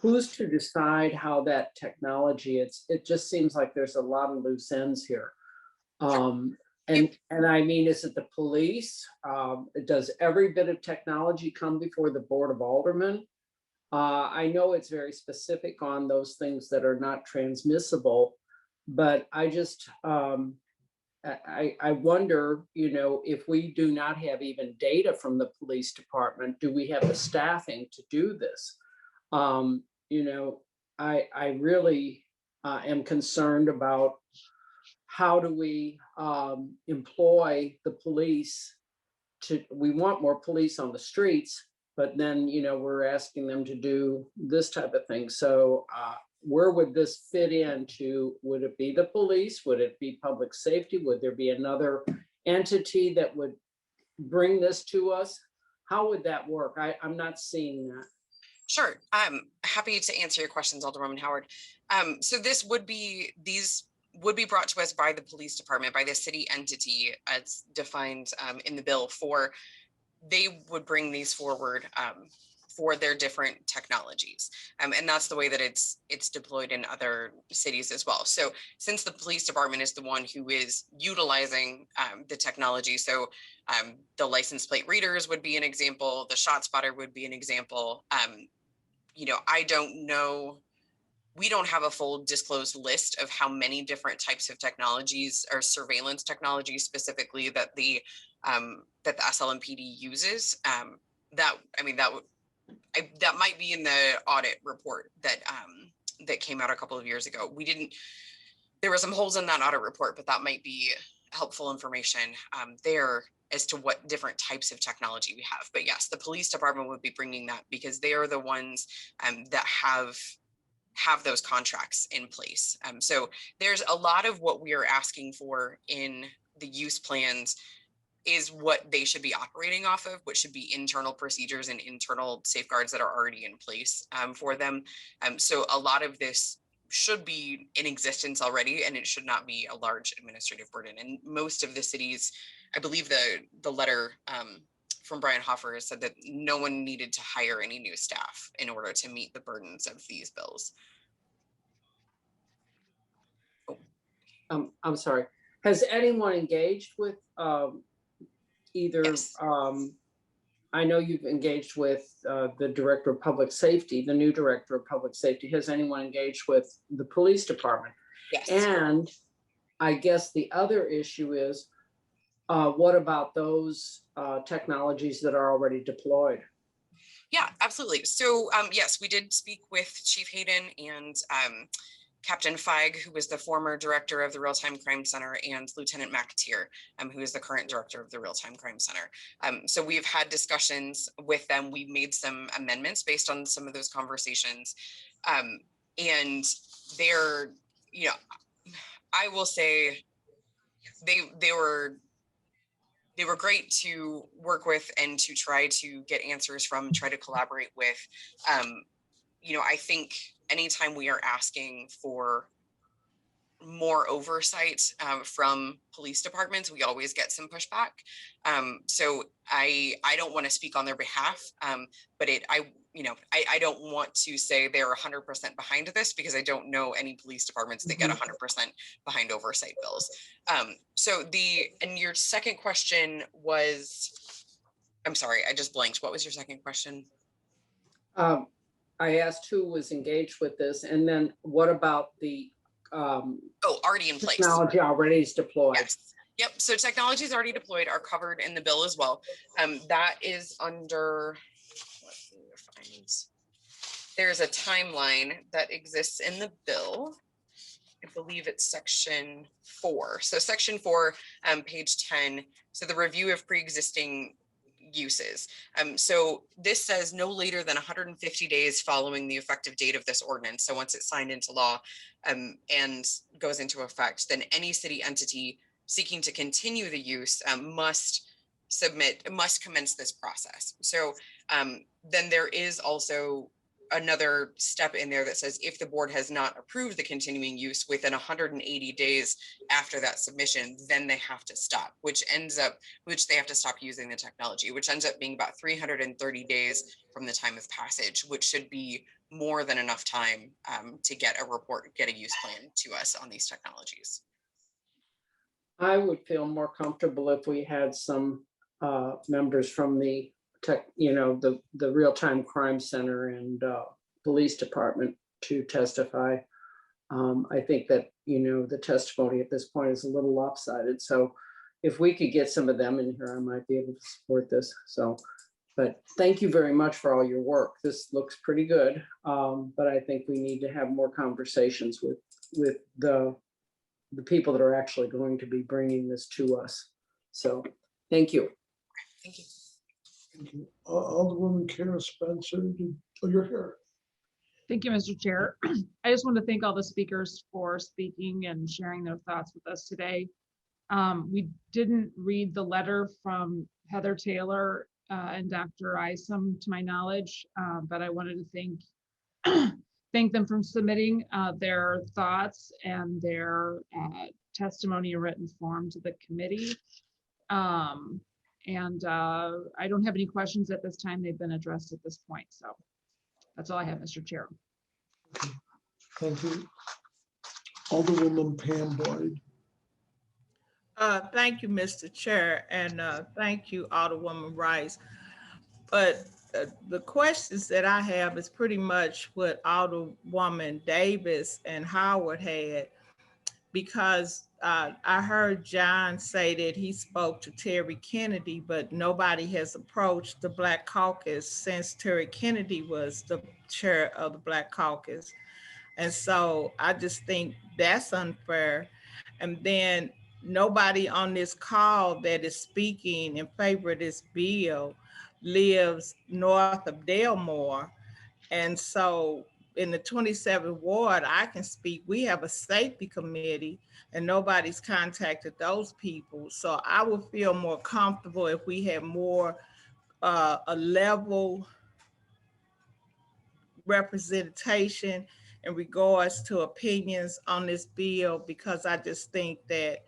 Who's to decide how that technology, it just seems like there's a lot of loose ends here. And I mean, is it the police? Does every bit of technology come before the Board of Aldermen? I know it's very specific on those things that are not transmissible, but I just, I wonder, you know, if we do not have even data from the police department, do we have the staffing to do this? You know, I really am concerned about how do we employ the police we want more police on the streets, but then, you know, we're asking them to do this type of thing. So where would this fit into? Would it be the police? Would it be public safety? Would there be another entity that would bring this to us? How would that work? I'm not seeing that. Sure, I'm happy to answer your questions, Alderwoman Howard. So these would be brought to us by the police department, by the city entity as defined in the bill. They would bring these forward for their different technologies. And that's the way that it's deployed in other cities as well. So since the police department is the one who is utilizing the technology, so the license plate readers would be an example, the ShotSpotter would be an example. You know, I don't know, we don't have a full disclosed list of how many different types of technologies or surveillance technologies specifically that the SLMPD uses. That might be in the audit report that came out a couple of years ago. There were some holes in that audit report, but that might be helpful information there as to what different types of technology we have. But yes, the police department would be bringing that because they are the ones that have those contracts in place. So there's a lot of what we are asking for in the use plans is what they should be operating off of, which should be internal procedures and internal safeguards that are already in place for them. So a lot of this should be in existence already, and it should not be a large administrative burden. And most of the cities, I believe the letter from Brian Hoffer said that no one needed to hire any new staff in order to meet the burdens of these bills. I'm sorry. Has anyone engaged with either? Yes. I know you've engaged with the Director of Public Safety, the new Director of Public Safety. Has anyone engaged with the police department? Yes. And I guess the other issue is, what about those technologies that are already deployed? Yeah, absolutely. So yes, we did speak with Chief Hayden and Captain Feig, who was the former director of the Real-Time Crime Center, and Lieutenant McAteer, who is the current director of the Real-Time Crime Center. So we've had discussions with them. We've made some amendments based on some of those conversations. And they're, you know, I will say they were great to work with and to try to get answers from, try to collaborate with. You know, I think anytime we are asking for more oversight from police departments, we always get some pushback. So I don't want to speak on their behalf, but I don't want to say they're 100% behind this, because I don't know any police departments that get 100% behind oversight bills. And your second question was, I'm sorry, I just blanked. What was your second question? I asked who was engaged with this, and then what about the already in place. Technology already is deployed. Yes. Yep. So technologies already deployed are covered in the bill as well. That is under, there's a timeline that exists in the bill. I believe it's section 4. So section 4, page 10. So the review of pre-existing uses. So this says no later than 150 days following the effective date of this ordinance. So once it's signed into law and goes into effect, then any city entity seeking to continue the use must commence this process. So then there is also another step in there that says if the board has not approved the continuing use within 180 days after that submission, then they have to stop, which they have to stop using the technology, which ends up being about 330 days from the time of passage, which should be more than enough time to get a use plan to us on these technologies. I would feel more comfortable if we had some members from the tech, the real-time crime center and police department to testify. I think that, the testimony at this point is a little lopsided. So if we could get some of them in here, I might be able to support this. So, but thank you very much for all your work. This looks pretty good. But I think we need to have more conversations with the people that are actually going to be bringing this to us. So thank you. Thank you. Thank you. Alderwoman Kara Spencer, you're here. Thank you, Mr. Chair. I just want to thank all the speakers for speaking and sharing their thoughts with us today. We didn't read the letter from Heather Taylor and Dr. Isom, to my knowledge, but I wanted to thank them for submitting their thoughts and their testimony in written form to the committee. I don't have any questions at this time. They've been addressed at this point. So that's all I have, Mr. Chair. Thank you. Alderwoman Pam Boyd. Thank you, Mr. Chair, and thank you, Alderwoman Rice. But the questions that I have is pretty much what Alderwoman Davis and Howard had, because I heard John say that he spoke to Terry Kennedy, but nobody has approached the Black Caucus since Terry Kennedy was the chair of the Black Caucus. And so I just think that's unfair. And then nobody on this call that is speaking in favor of this bill lives north of Delmore. And so in the 27th ward, I can speak, we have a safety committee and nobody's contacted those people. So I would feel more comfortable if we had more a level representation in regards to opinions on this bill, because I just think that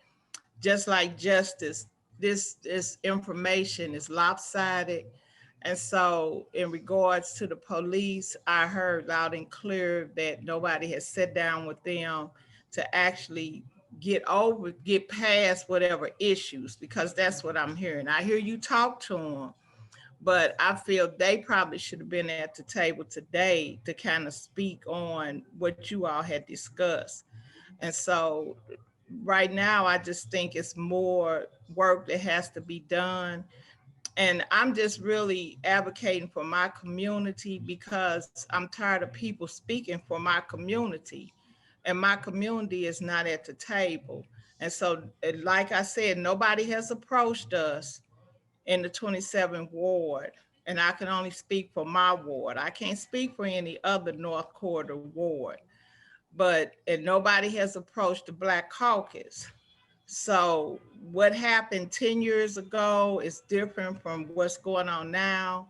just like justice, this information is lopsided. And so in regards to the police, I heard loud and clear that nobody has sat down with them to actually get past whatever issues, because that's what I'm hearing. I hear you talk to them, but I feel they probably should have been at the table today to kind of speak on what you all had discussed. And so right now, I just think it's more work that has to be done. And I'm just really advocating for my community, because I'm tired of people speaking for my community, and my community is not at the table. And so, like I said, nobody has approached us in the 27th ward, and I can only speak for my ward. I can't speak for any other North Corridor ward, and nobody has approached the Black Caucus. So what happened 10 years ago is different from what's going on now.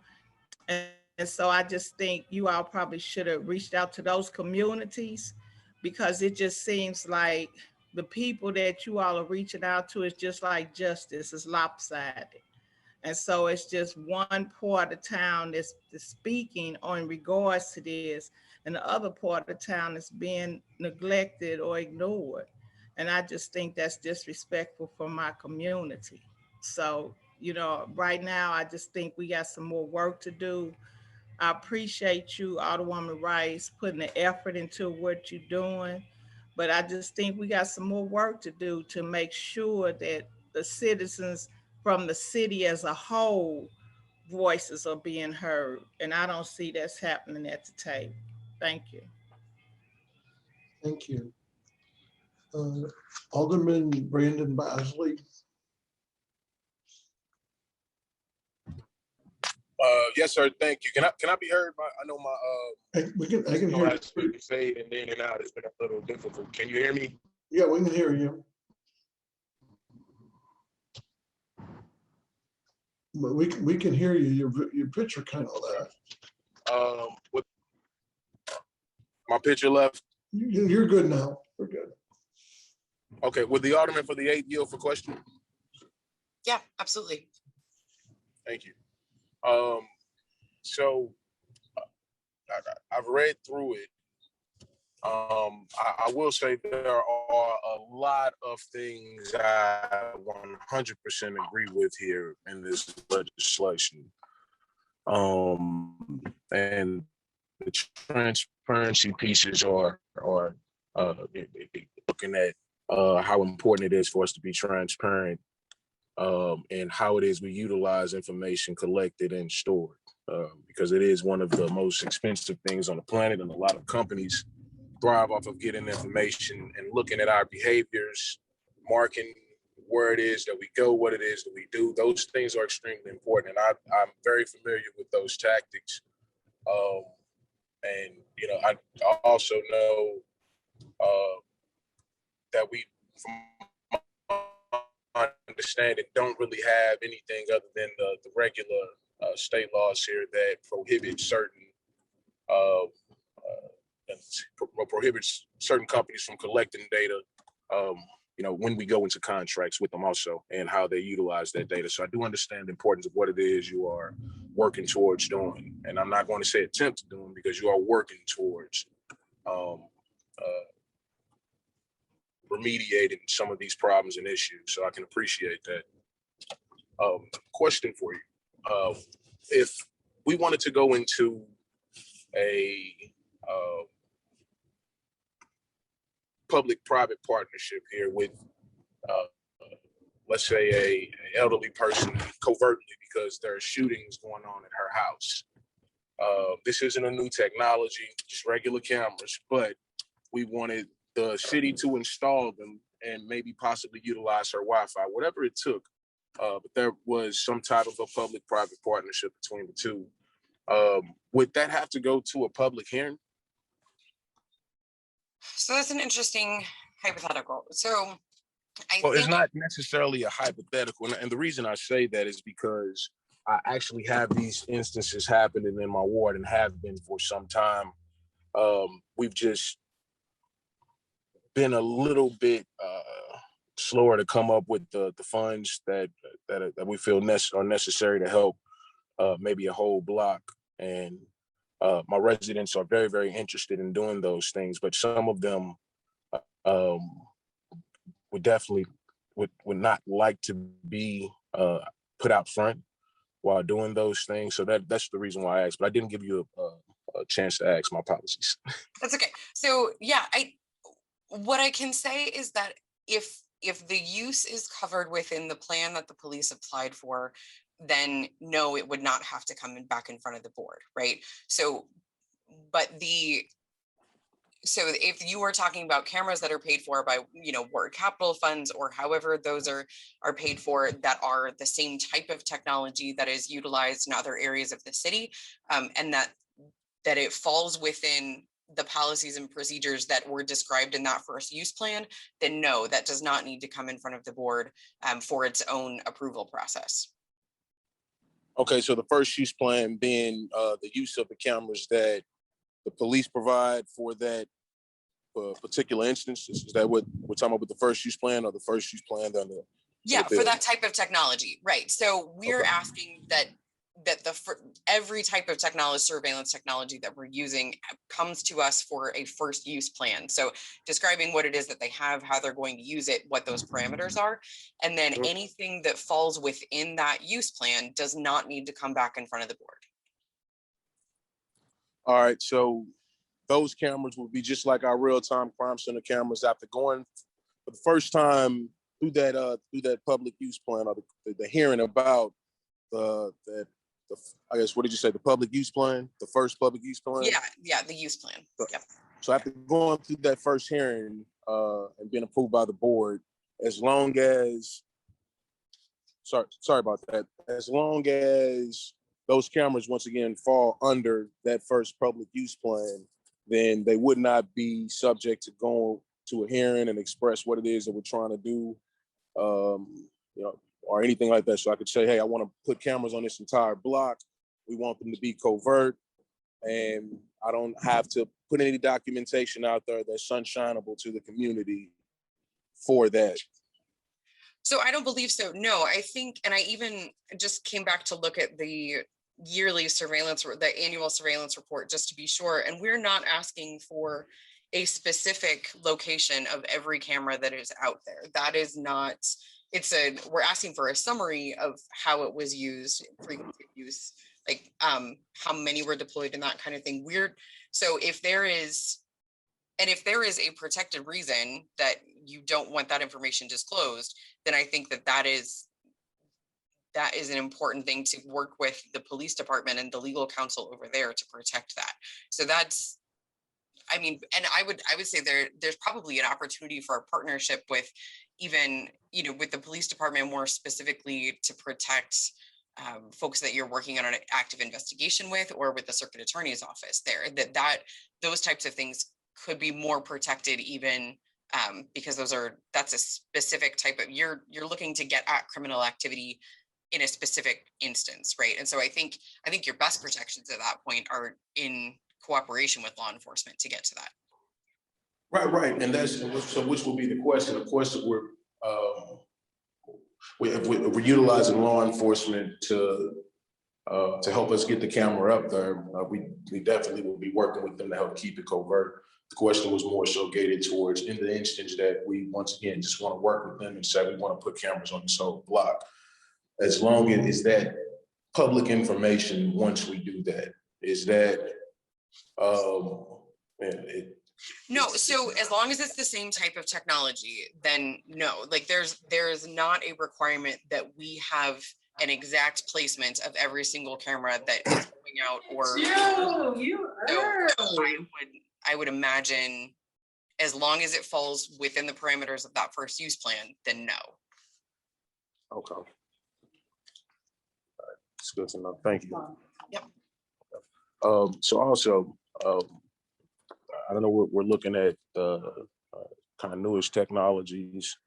And so I just think you all probably should have reached out to those communities, because it just seems like the people that you all are reaching out to is just like justice, is lopsided. And so it's just one part of town that's speaking on regards to this, and the other part of town is being neglected or ignored. And I just think that's disrespectful for my community. So, right now, I just think we got some more work to do. I appreciate you, Alderwoman Rice, putting the effort into what you're doing. But I just think we got some more work to do to make sure that the citizens from the city as a whole voices are being heard. And I don't see that's happening at the table. Thank you. Thank you. Alderman Brandon Bosley. Yes, sir. Thank you. Can I be heard? I know my I can hear you. Say and in and out. It's been a little difficult. Can you hear me? Yeah, we can hear you. But we can hear you. Your picture kind of left. With my picture left. You're good now. We're good. Okay. Would the alderman for the 8th yield for question? Yeah, absolutely. Thank you. So I've read through it. I will say there are are a lot of things I 100% agree with here in this legislation. And the transparency pieces are looking at how important it is for us to be transparent and how it is we utilize information collected and stored, because it is one of the most expensive things on the planet, and a lot of companies thrive off of getting information and looking at our behaviors, marking where it is that we go, what it is that we do. Those things are extremely important, and I'm very familiar with those tactics. And I also know that we, from my understanding, don't really have anything other than the regular state laws here that prohibit certain prohibits certain companies from collecting data, when we go into contracts with them also, and how they utilize that data. So I do understand the importance of what it is you are working towards doing. And I'm not going to say attempt to doing, because you are working towards remediating some of these problems and issues. So I can appreciate that. Question for you. If we wanted to go into a public-private partnership here with, let's say, a elderly person covertly because there are shootings going on at her house. This isn't a new technology, just regular cameras, but we wanted the city to install them and maybe possibly utilize her Wi-Fi, whatever it took. But there was some type of a public-private partnership between the two. Would that have to go to a public hearing? So that's an interesting hypothetical. So Well, it's not necessarily a hypothetical. And the reason I say that is because I actually have these instances happening in my ward and have been for some time. We've just been a little bit slower to come up with the funds that we feel are necessary to help maybe a whole block. And my residents are very, very interested in doing those things, but some of them would definitely would not like to be put out front while doing those things. So that's the reason why I asked, but I didn't give you a chance to ask. My apologies. That's okay. So yeah, what I can say is that if the use is covered within the plan that the police applied for, then no, it would not have to come back in front of the board, right? So, so if you were talking about cameras that are paid for by, ward capital funds, or however those are paid for, that are the same type of technology that is utilized in other areas of the city, and that it falls within the policies and procedures that were described in that first use plan, then no, that does not need to come in front of the board for its own approval process. Okay, so the first use plan being the use of the cameras that the police provide for that particular instance. Is that what we're talking about with the first use plan, or the first use plan on the? Yeah, for that type of technology, right? So we're asking that every type of technology, surveillance technology that we're using, comes to us for a first use plan. So describing what it is that they have, how they're going to use it, what those parameters are, and then anything that falls within that use plan does not need to come back in front of the board. All right, so those cameras will be just like our real-time crime center cameras. After going for the first time through that public use plan, or the hearing about the I guess, what did you say, the public use plan, the first public use plan? Yeah, the use plan. Yep. So after going through that first hearing and being approved by the board, as long as sorry about that, as long as those cameras once again fall under that first public use plan, then they would not be subject to going to a hearing and express what it is that we're trying to do, or anything like that. So I could say, hey, I want to put cameras on this entire block. We want them to be covert, and I don't have to put any documentation out there that's sunshineable to the community for that. So I don't believe so. No, I think, and I even just came back to look at the yearly surveillance, the annual surveillance report, just to be sure. And we're not asking for a specific location of every camera that is out there. That is not, we're asking for a summary of how it was used, frequency of use, like how many were deployed and that kind of thing. So if there is a protected reason that you don't want that information disclosed, then I think that is an important thing to work with the police department and the legal counsel over there to protect that. So that's, I mean, and I would say there's probably an opportunity for a partnership with even, with the police department more specifically to protect folks that you're working on an active investigation with, or with the circuit attorney's office there, those types of things could be more protected even because that's a specific type of, you're looking to get at criminal activity in a specific instance, right? And so I think your best protections at that point are in cooperation with law enforcement to get to that. Right, and so which will be the question. Of course, we're utilizing law enforcement to help us get the camera up there. We definitely will be working with them to help keep it covert. The question was more so gated towards, in the instance that we once again just want to work with them and say we want to put cameras on this whole block. As long as that public information, once we do that, is that no, so as long as it's the same type of technology, then no, like there's not a requirement that we have an exact placement of every single camera that is going out, or I would imagine as long as it falls within the parameters of that first use plan, then no. Okay. All right. It's good to know. Thank you. Yep. So also, I don't know, we're looking at kind of newish technologies,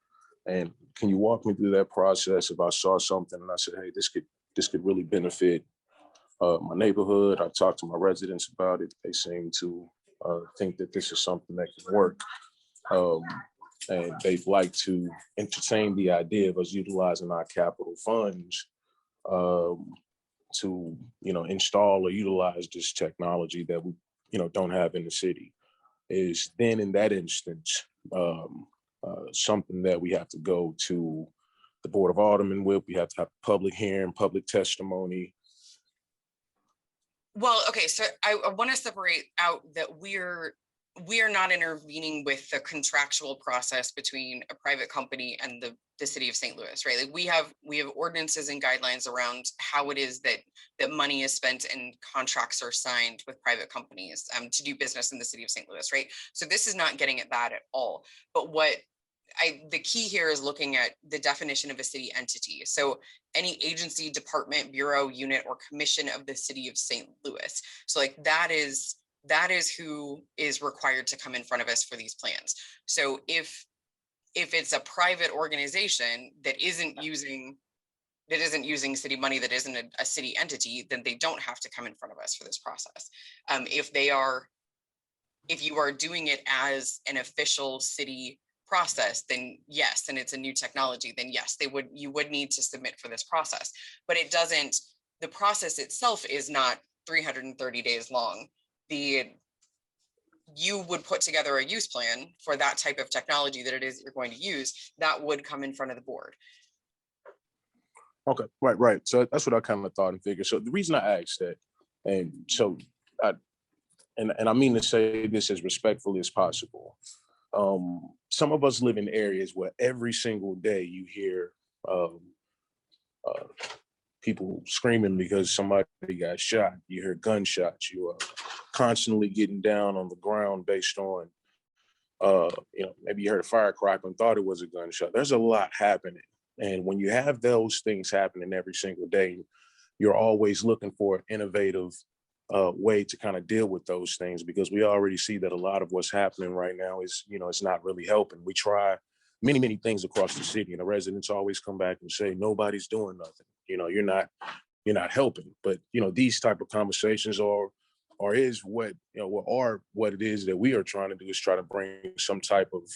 and can you walk me through that process? If I saw something and I said, hey, this could really benefit my neighborhood, I've talked to my residents about it. They seem to think that this is something that can work. And they'd like to entertain the idea of us utilizing our capital funds to, install or utilize this technology that we, don't have in the city. Is then in that instance, something that we have to go to the Board of Aldermen with. We have to have public hearing, public testimony. Well, okay, so I want to separate out that we are not intervening with the contractual process between a private company and the city of St. Louis, right? Like we have ordinances and guidelines around how it is that money is spent and contracts are signed with private companies to do business in the city of St. Louis, right? So this is not getting at that at all. But the key here is looking at the definition of a city entity. So any agency, department, bureau, unit, or commission of the city of St. Louis. So like that is who is required to come in front of us for these plans. So if it's a private organization that isn't using city money, that isn't a city entity, then they don't have to come in front of us for this process. If you are doing it as an official city process, then yes, and it's a new technology, then yes, you would need to submit for this process. But the process itself is not 330 days long. You would put together a use plan for that type of technology that it is you're going to use, that would come in front of the board. Okay, right. So that's what I kind of thought and figured. So the reason I asked that, and so I mean to say this as respectfully as possible. Some of us live in areas where every single day you hear people screaming because somebody got shot. You hear gunshots. You are constantly getting down on the ground based on, maybe you heard a firecracker and thought it was a gunshot. There's a lot happening. And when you have those things happening every single day, you're always looking for an innovative way to kind of deal with those things, because we already see that a lot of what's happening right now is, it's not really helping. We try many, many things across the city, and the residents always come back and say, nobody's doing nothing. You're not helping. But, these type of conversations are what it is that we are trying to do, is try to bring some type of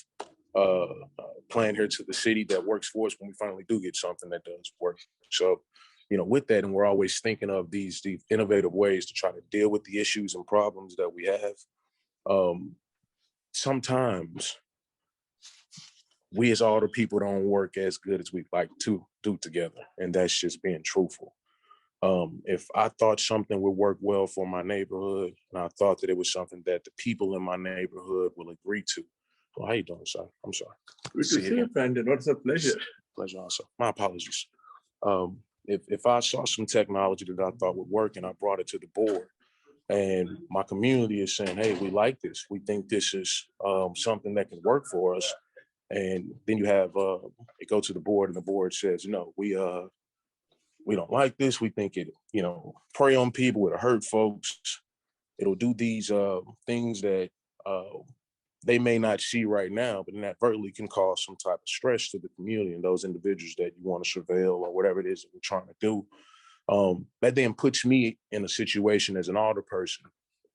plan here to the city that works for us when we finally do get something that does work. So, with that, and we're always thinking of these innovative ways to try to deal with the issues and problems that we have. sometimes we as older people don't work as good as we'd like to do together. And that's just being truthful. If I thought something would work well for my neighborhood, and I thought that it was something that the people in my neighborhood will agree to. Well, how you doing, sir? I'm sorry. Good to see you, Brandon. What's a pleasure? Pleasure also. My apologies. If I saw some technology that I thought would work and I brought it to the board, and my community is saying, hey, we like this. We think this is something that can work for us. And then you have it go to the board and the board says, no, we don't like this. We think it, prey on people, it'll hurt folks. It'll do these things that they may not see right now, but inadvertently can cause some type of stress to the community and those individuals that you want to surveil or whatever it is that we're trying to do. That then puts me in a situation as an older person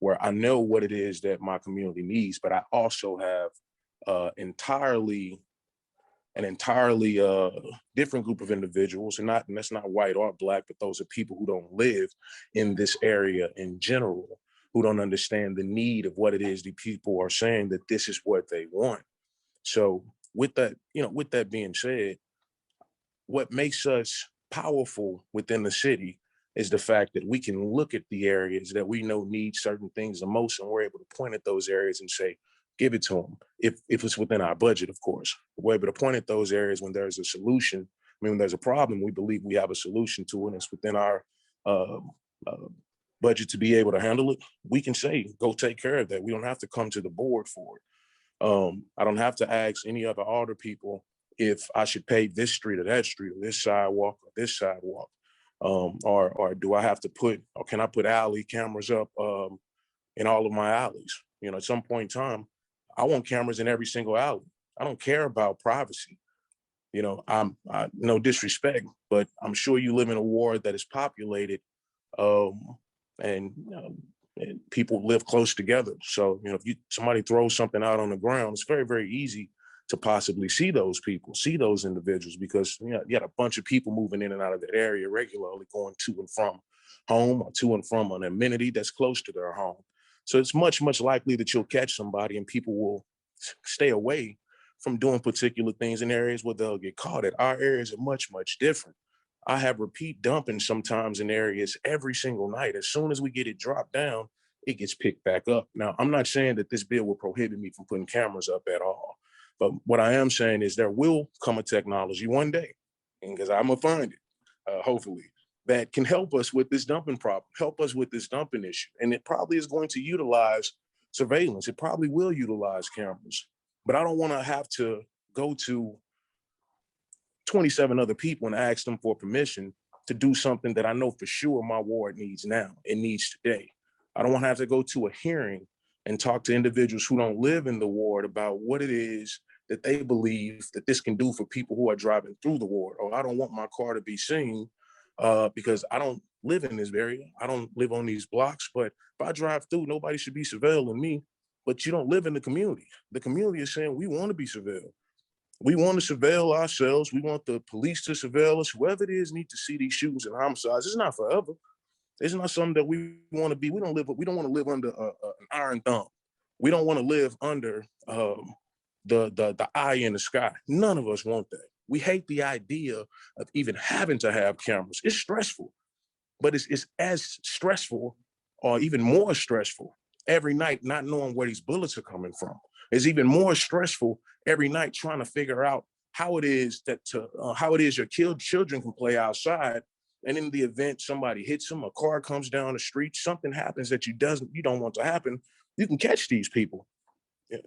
where I know what it is that my community needs, but I also have an entirely different group of individuals, and that's not white or black, but those are people who don't live in this area in general, who don't understand the need of what it is the people are saying that this is what they want. So with that being said, what makes us powerful within the city is the fact that we can look at the areas that we know need certain things the most, and we're able to point at those areas and say, give it to them. If it's within our budget, of course. We're able to point at those areas when there's a solution. When there's a problem, we believe we have a solution to it, and it's within our budget to be able to handle it. We can say, go take care of that. We don't have to come to the board for it. I don't have to ask any other older people if I should pave this street or that street or this sidewalk or this sidewalk. Or do I have to or can I put alley cameras up in all of my alleys? At some point in time, I want cameras in every single alley. I don't care about privacy. I'm no disrespect, but I'm sure you live in a ward that is populated and people live close together. So, if somebody throws something out on the ground, it's very, very easy to possibly see those people, see those individuals, because you got a bunch of people moving in and out of that area regularly, going to and from home or to and from an amenity that's close to their home. So it's much, much likely that you'll catch somebody and people will stay away from doing particular things in areas where they'll get caught at. Our areas are much, much different. I have repeat dumping sometimes in areas every single night. As soon as we get it dropped down, it gets picked back up. Now, I'm not saying that this bill will prohibit me from putting cameras up at all. But what I am saying is there will come a technology one day, because I'm gonna find it, hopefully, that can help us with this dumping problem, help us with this dumping issue. And it probably is going to utilize surveillance. It probably will utilize cameras, but I don't want to have to go to 27 other people and ask them for permission to do something that I know for sure my ward needs now. It needs today. I don't want to have to go to a hearing and talk to individuals who don't live in the ward about what it is that they believe that this can do for people who are driving through the ward. Or I don't want my car to be seen because I don't live in this area. I don't live on these blocks, but if I drive through, nobody should be surveilling me. But you don't live in the community. The community is saying we want to be surveilled. We want to surveil ourselves. We want the police to surveil us. Whoever it is need to see these shootings and homicides. It's not forever. It's not something that we want to be. We don't want to live under an iron thumb. We don't want to live under the eye in the sky. None of us want that. We hate the idea of even having to have cameras. It's stressful, but it's as stressful or even more stressful every night not knowing where these bullets are coming from. It's even more stressful every night trying to figure out how it is your children can play outside, and in the event somebody hits them, a car comes down the street, something happens that you don't want to happen, you can catch these people.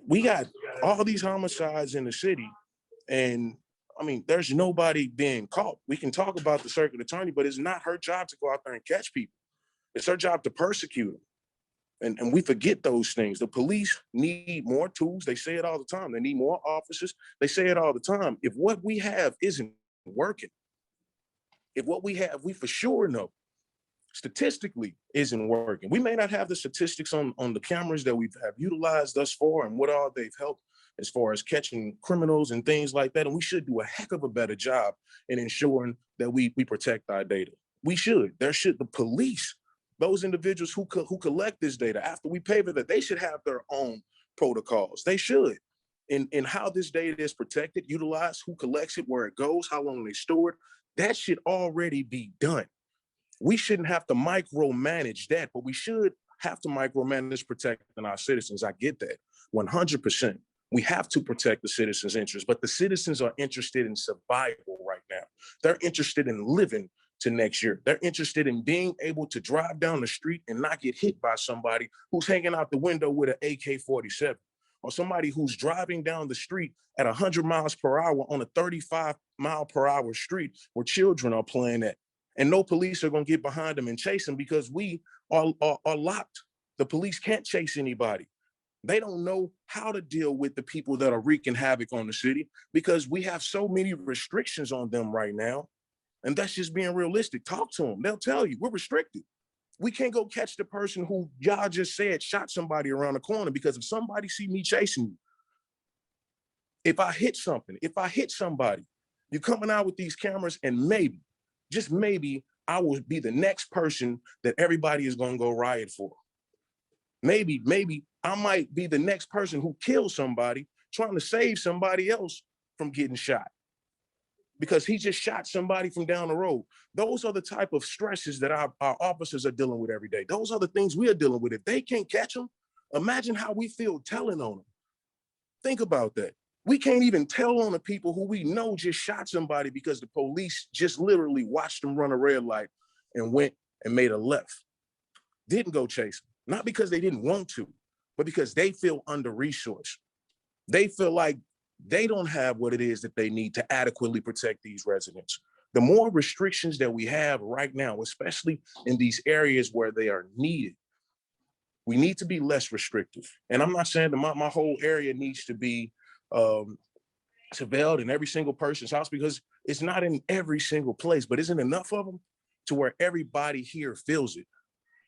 We got all these homicides in the city, and there's nobody being caught. We can talk about the circuit attorney, but it's not her job to go out there and catch people. It's her job to persecute them. And we forget those things. The police need more tools. They say it all the time. They need more officers. They say it all the time. If what we have isn't working, if what we have, we for sure know statistically isn't working. We may not have the statistics on the cameras that we have utilized thus far and what all they've helped as far as catching criminals and things like that. And we should do a heck of a better job in ensuring that we protect our data. We should. The police, those individuals who collect this data after we pay for that, they should have their own protocols. They should. In how this data is protected, utilized, who collects it, where it goes, how long they store it, that should already be done. We shouldn't have to micromanage that, but we should have to micromanage protecting our citizens. I get that 100%. We have to protect the citizens' interests, but the citizens are interested in survival right now. They're interested in living to next year. They're interested in being able to drive down the street and not get hit by somebody who's hanging out the window with an AK-47, or somebody who's driving down the street at 100 miles per hour on a 35-mile-per-hour street where children are playing at. And no police are going to get behind them and chase them because we are locked. The police can't chase anybody. They don't know how to deal with the people that are wreaking havoc on the city because we have so many restrictions on them right now. And that's just being realistic. Talk to them. They'll tell you we're restricted. We can't go catch the person who y'all just said shot somebody around the corner because if somebody see me chasing you, if I hit something, if I hit somebody, you're coming out with these cameras and maybe, just maybe, I will be the next person that everybody is going to go riot for. Maybe I might be the next person who kills somebody trying to save somebody else from getting shot because he just shot somebody from down the road. Those are the type of stresses that our officers are dealing with every day. Those are the things we are dealing with. If they can't catch them, imagine how we feel telling on them. Think about that. We can't even tell on the people who we know just shot somebody because the police just literally watched them run a red light and went and made a left. Didn't go chase them. Not because they didn't want to, but because they feel under-resourced. They feel like they don't have what it is that they need to adequately protect these residents. The more restrictions that we have right now, especially in these areas where they are needed, we need to be less restrictive. And I'm not saying that my whole area needs to be surveilled in every single person's house because it's not in every single place, but isn't enough of them to where everybody here feels it.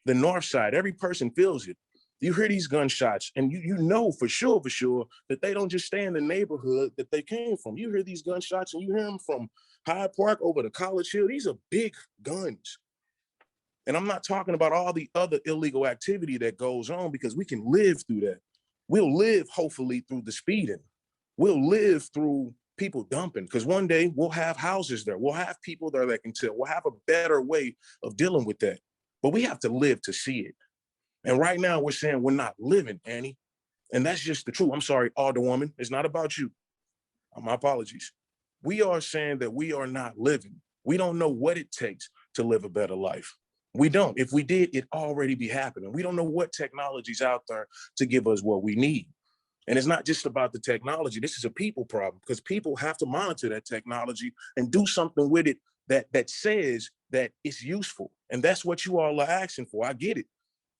The north side, every person feels it. You hear these gunshots and you know for sure that they don't just stay in the neighborhood that they came from. You hear these gunshots and you hear them from Hyde Park over to College Hill. These are big guns. And I'm not talking about all the other illegal activity that goes on because we can live through that. We'll live hopefully through the speeding. We'll live through people dumping because one day we'll have houses there. We'll have people there that can tell. We'll have a better way of dealing with that. But we have to live to see it. And right now we're saying we're not living, Annie. And that's just the truth. I'm sorry, Alderwoman. It's not about you. My apologies. We are saying that we are not living. We don't know what it takes to live a better life. We don't. If we did, it'd already be happening. We don't know what technology's out there to give us what we need. And it's not just about the technology. This is a people problem because people have to monitor that technology and do something with it that says that it's useful. And that's what you all are asking for. I get it.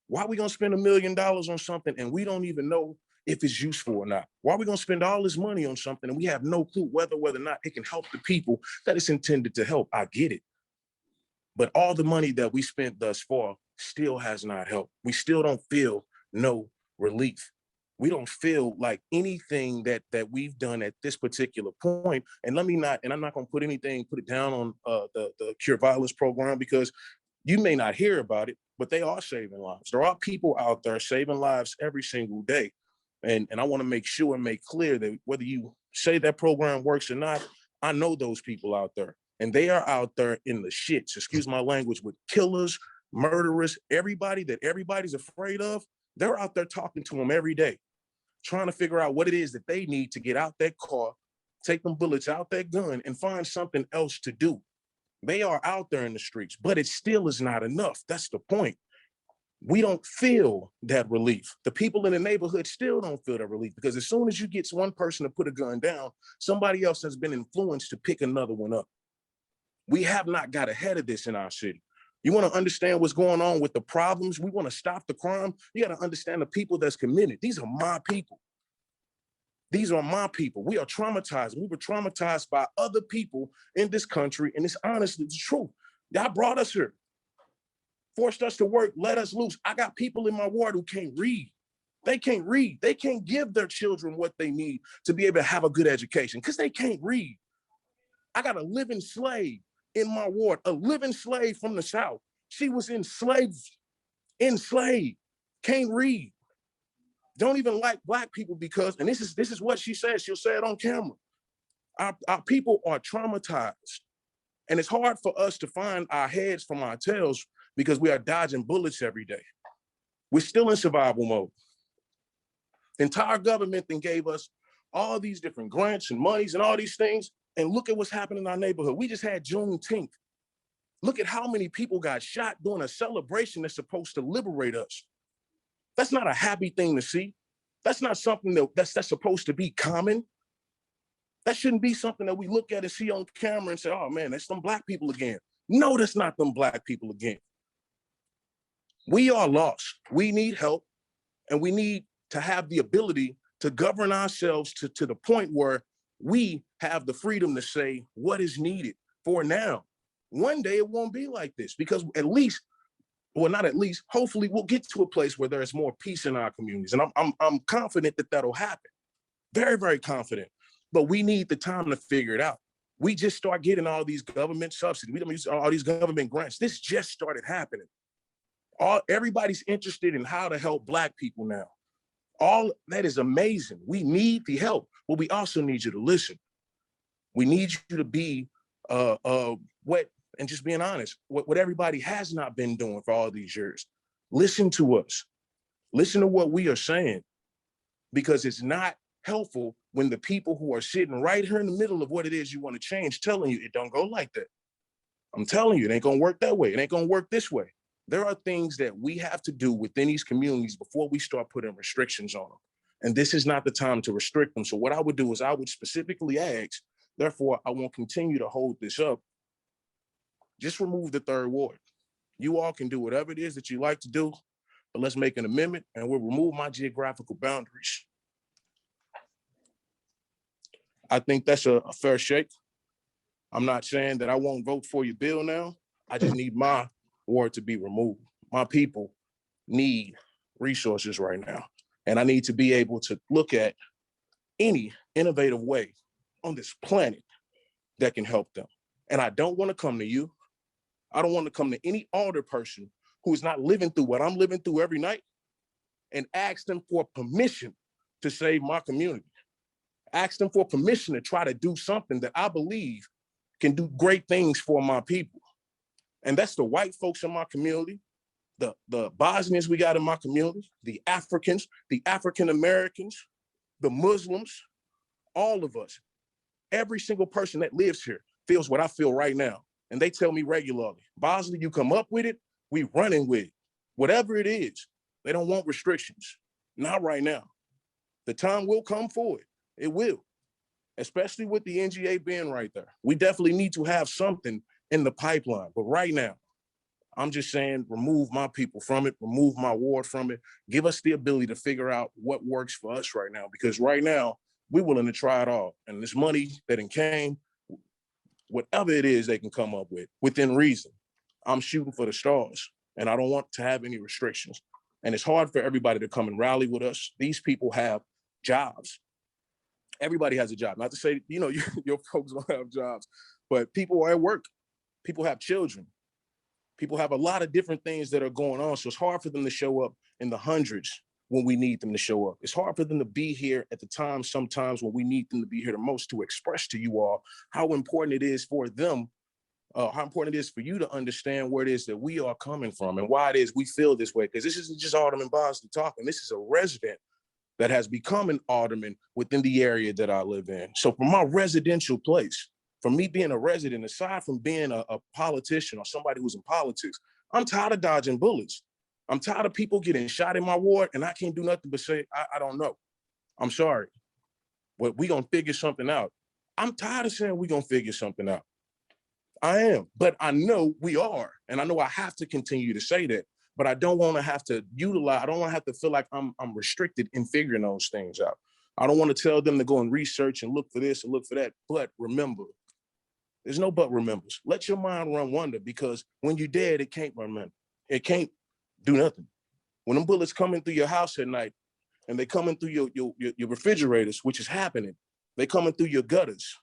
Why are we going to spend $1 million on something and we don't even know if it's useful or not? Why are we going to spend all this money on something and we have no clue whether or not it can help the people that it's intended to help? I get it. But all the money that we spent thus far still has not helped. We still don't feel no relief. We don't feel like anything that we've done at this particular point. And I'm not going to put it down on the Cure Violence program because you may not hear about it, but they are saving lives. There are people out there saving lives every single day. And I want to make sure and make clear that whether you say that program works or not, I know those people out there. And they are out there in the shits, excuse my language, with killers, murderers, everybody that everybody's afraid of. They're out there talking to them every day, trying to figure out what it is that they need to get out that car, take them bullets out that gun, and find something else to do. They are out there in the streets, but it still is not enough. That's the point. We don't feel that relief. The people in the neighborhood still don't feel that relief because as soon as you get one person to put a gun down, somebody else has been influenced to pick another one up. We have not got ahead of this in our city. You want to understand what's going on with the problems? We want to stop the crime. You got to understand the people that's committed. These are my people. These are my people. We are traumatized. We were traumatized by other people in this country. And it's honestly the truth. Y'all brought us here, forced us to work, let us loose. I got people in my ward who can't read. They can't read. They can't give their children what they need to be able to have a good education because they can't read. I got a living slave in my ward, a living slave from the South. She was enslaved, can't read. don't even like Black people because, and this is what she said, she'll say it on camera. Our people are traumatized. And it's hard for us to find our heads from our tails because we are dodging bullets every day. We're still in survival mode. The entire government then gave us all these different grants and monies and all these things. And look at what's happening in our neighborhood. We just had Juneteenth. Look at how many people got shot during a celebration that's supposed to liberate us. That's not a happy thing to see. That's not something that's supposed to be common. That shouldn't be something that we look at and see on camera and say, oh man, that's them Black people again. No, that's not them Black people again. We are lost. We need help, and we need to have the ability to govern ourselves to the point where we have the freedom to say what is needed for now. One day it won't be like this because at least, well, not at least, hopefully we'll get to a place where there's more peace in our communities. And I'm confident that that'll happen. Very, very confident. But we need the time to figure it out. We just start getting all these government subsidies. We don't use all these government grants. This just started happening. Everybody's interested in how to help Black people now. All that is amazing. We need the help, but we also need you to listen. We need you to be what, and just being honest, what everybody has not been doing for all these years. Listen to us. Listen to what we are saying, because it's not helpful when the people who are sitting right here in the middle of what it is you want to change telling you it don't go like that. I'm telling you, it ain't gonna work that way. It ain't gonna work this way. There are things that we have to do within these communities before we start putting restrictions on them. And this is not the time to restrict them. So what I would do is I would specifically ask, therefore, I won't continue to hold this up. Just remove the third ward. You all can do whatever it is that you like to do, but let's make an amendment and we'll remove my geographical boundaries. I think that's a fair shake. I'm not saying that I won't vote for your bill now. I just need my ward to be removed. My people need resources right now. And I need to be able to look at any innovative way on this planet that can help them. And I don't want to come to you. I don't want to come to any older person who is not living through what I'm living through every night and ask them for permission to save my community. Ask them for permission to try to do something that I believe can do great things for my people. And that's the white folks in my community, the Bosnians we got in my community, the Africans, the African Americans, the Muslims, all of us. Every single person that lives here feels what I feel right now. And they tell me regularly, Bosley, you come up with it, we running with it. Whatever it is, they don't want restrictions. Not right now. The time will come for it. It will, especially with the NGA being right there. We definitely need to have something in the pipeline. But right now, I'm just saying, remove my people from it, remove my ward from it, give us the ability to figure out what works for us right now. Because right now, we're willing to try it all. And this money that came, whatever it is they can come up with, within reason, I'm shooting for the stars. And I don't want to have any restrictions. And it's hard for everybody to come and rally with us. These people have jobs. Everybody has a job. Not to say, you know, your folks don't have jobs, but people are at work. People have children. People have a lot of different things that are going on. So it's hard for them to show up in the hundreds when we need them to show up. It's hard for them to be here at the time, sometimes when we need them to be here the most, to express to you all how important it is for them, how important it is for you to understand where it is that we are coming from and why it is we feel this way. Because this isn't just Alderman Bosley talking. This is a resident that has become an alderman within the area that I live in. So from my residential place, from me being a resident, aside from being a politician or somebody who's in politics, I'm tired of dodging bullets. I'm tired of people getting shot in my ward and I can't do nothing but say, I don't know. I'm sorry, but we gonna figure something out. I'm tired of saying we gonna figure something out. I am, but I know we are. And I know I have to continue to say that, but I don't wanna have to utilize, I don't wanna have to feel like I'm restricted in figuring those things out. I don't wanna tell them to go and research and look for this and look for that, but remember, there's no but remembers. Let your mind run wonder, because when you're dead, it can't remember. It can't do nothing. When them bullets coming through your house at night and they coming through your refrigerators, which is happening, they coming through your gutters,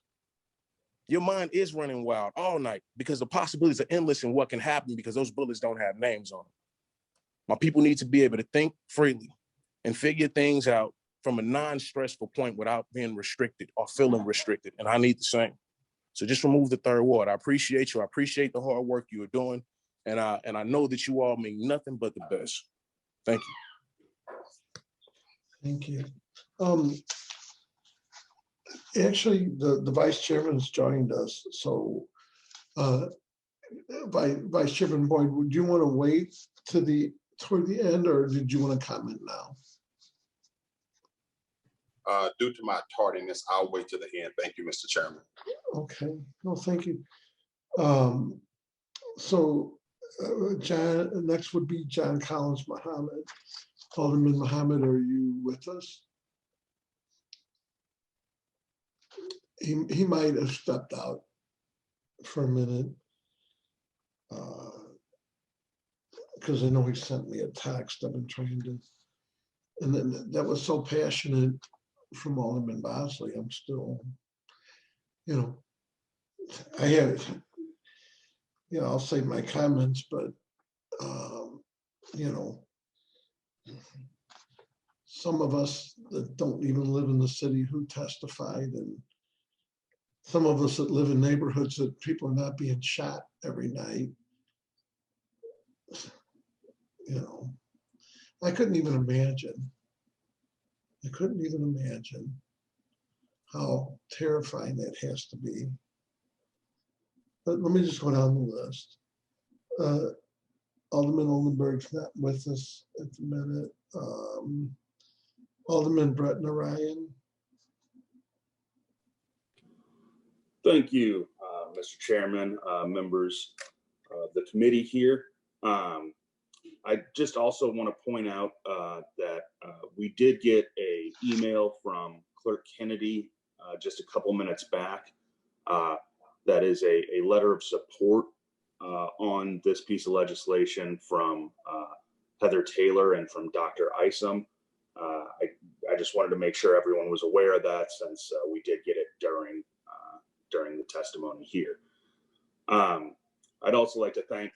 your mind is running wild all night because the possibilities are endless in what can happen because those bullets don't have names on them. My people need to be able to think freely. and figure things out from a non-stressful point without being restricted or feeling restricted. And I need the same. So just remove the third ward. I appreciate you. I appreciate the hard work you are doing. And I know that you all mean nothing but the best. Thank you. Thank you. Actually, the vice chairman's joined us. So Vice Chairman Boyd, would you want to wait toward the end, or did you want to comment now? Due to my tardiness, I'll wait to the end. Thank you, Mr. Chairman. Okay, no, thank you. John, next would be John Collins Muhammad. Alderman Muhammad, are you with us? He might have stepped out for a minute because I know he sent me a text. I've been trying to, and then that was so passionate from Alderman Bosley. I'm still, I have, I'll say my comments, but some of us that don't even live in the city who testified, and some of us that live in neighborhoods that people are not being shot every night. I couldn't even imagine. I couldn't even imagine how terrifying that has to be. But let me just go down the list. Alderman Oldenburg's not with us at the minute. Alderman Brett Narayan. Thank you, Mr. Chairman, members of the committee here. I just also want to point out that we did get an email from Clerk Kennedy just a couple minutes back. That is a letter of support on this piece of legislation from Heather Taylor and from Dr. Isom. I just wanted to make sure everyone was aware of that, since we did get it during the testimony here. I'd also like to thank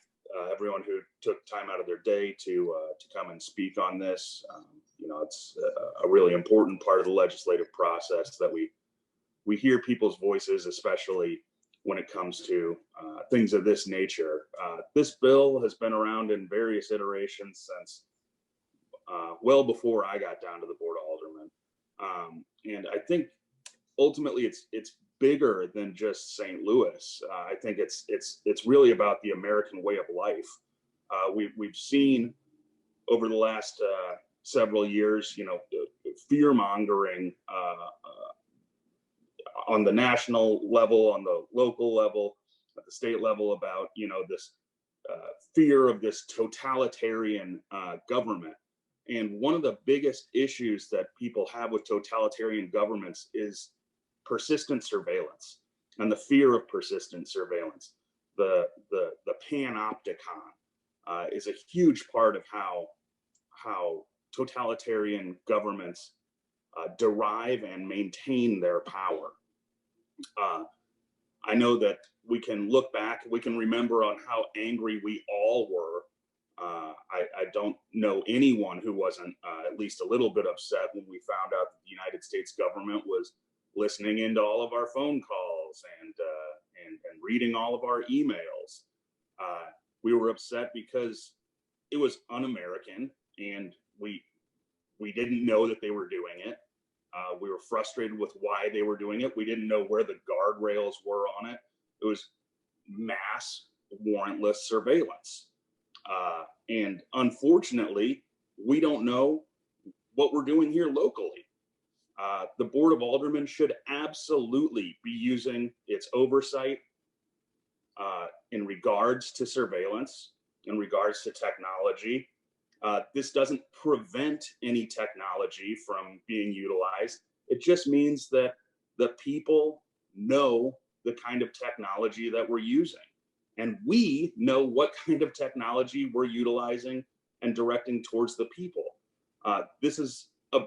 everyone who took time out of their day to come and speak on this. It's a really important part of the legislative process that we hear people's voices, especially when it comes to things of this nature. This bill has been around in various iterations since well before I got down to the Board of Aldermen. And I think ultimately it's bigger than just St. Louis. I think it's really about the American way of life. We've seen over the last several years, fear mongering on the national level, on the local level, at the state level about this fear of this totalitarian government. And one of the biggest issues that people have with totalitarian governments is persistent surveillance and the fear of persistent surveillance. The panopticon is a huge part of how totalitarian governments derive and maintain their power. I know that we can look back, we can remember on how angry we all were. I don't know anyone who wasn't at least a little bit upset when we found out that the United States government was listening into all of our phone calls and reading all of our emails. We were upset because it was un-American, and we didn't know that they were doing it. We were frustrated with why they were doing it. We didn't know where the guardrails were on it. It was mass warrantless surveillance. And unfortunately, we don't know what we're doing here locally. The Board of Aldermen should absolutely be using its oversight in regards to surveillance, in regards to technology. This doesn't prevent any technology from being utilized. It just means that the people know the kind of technology that we're using. And we know what kind of technology we're utilizing and directing towards the people. This is the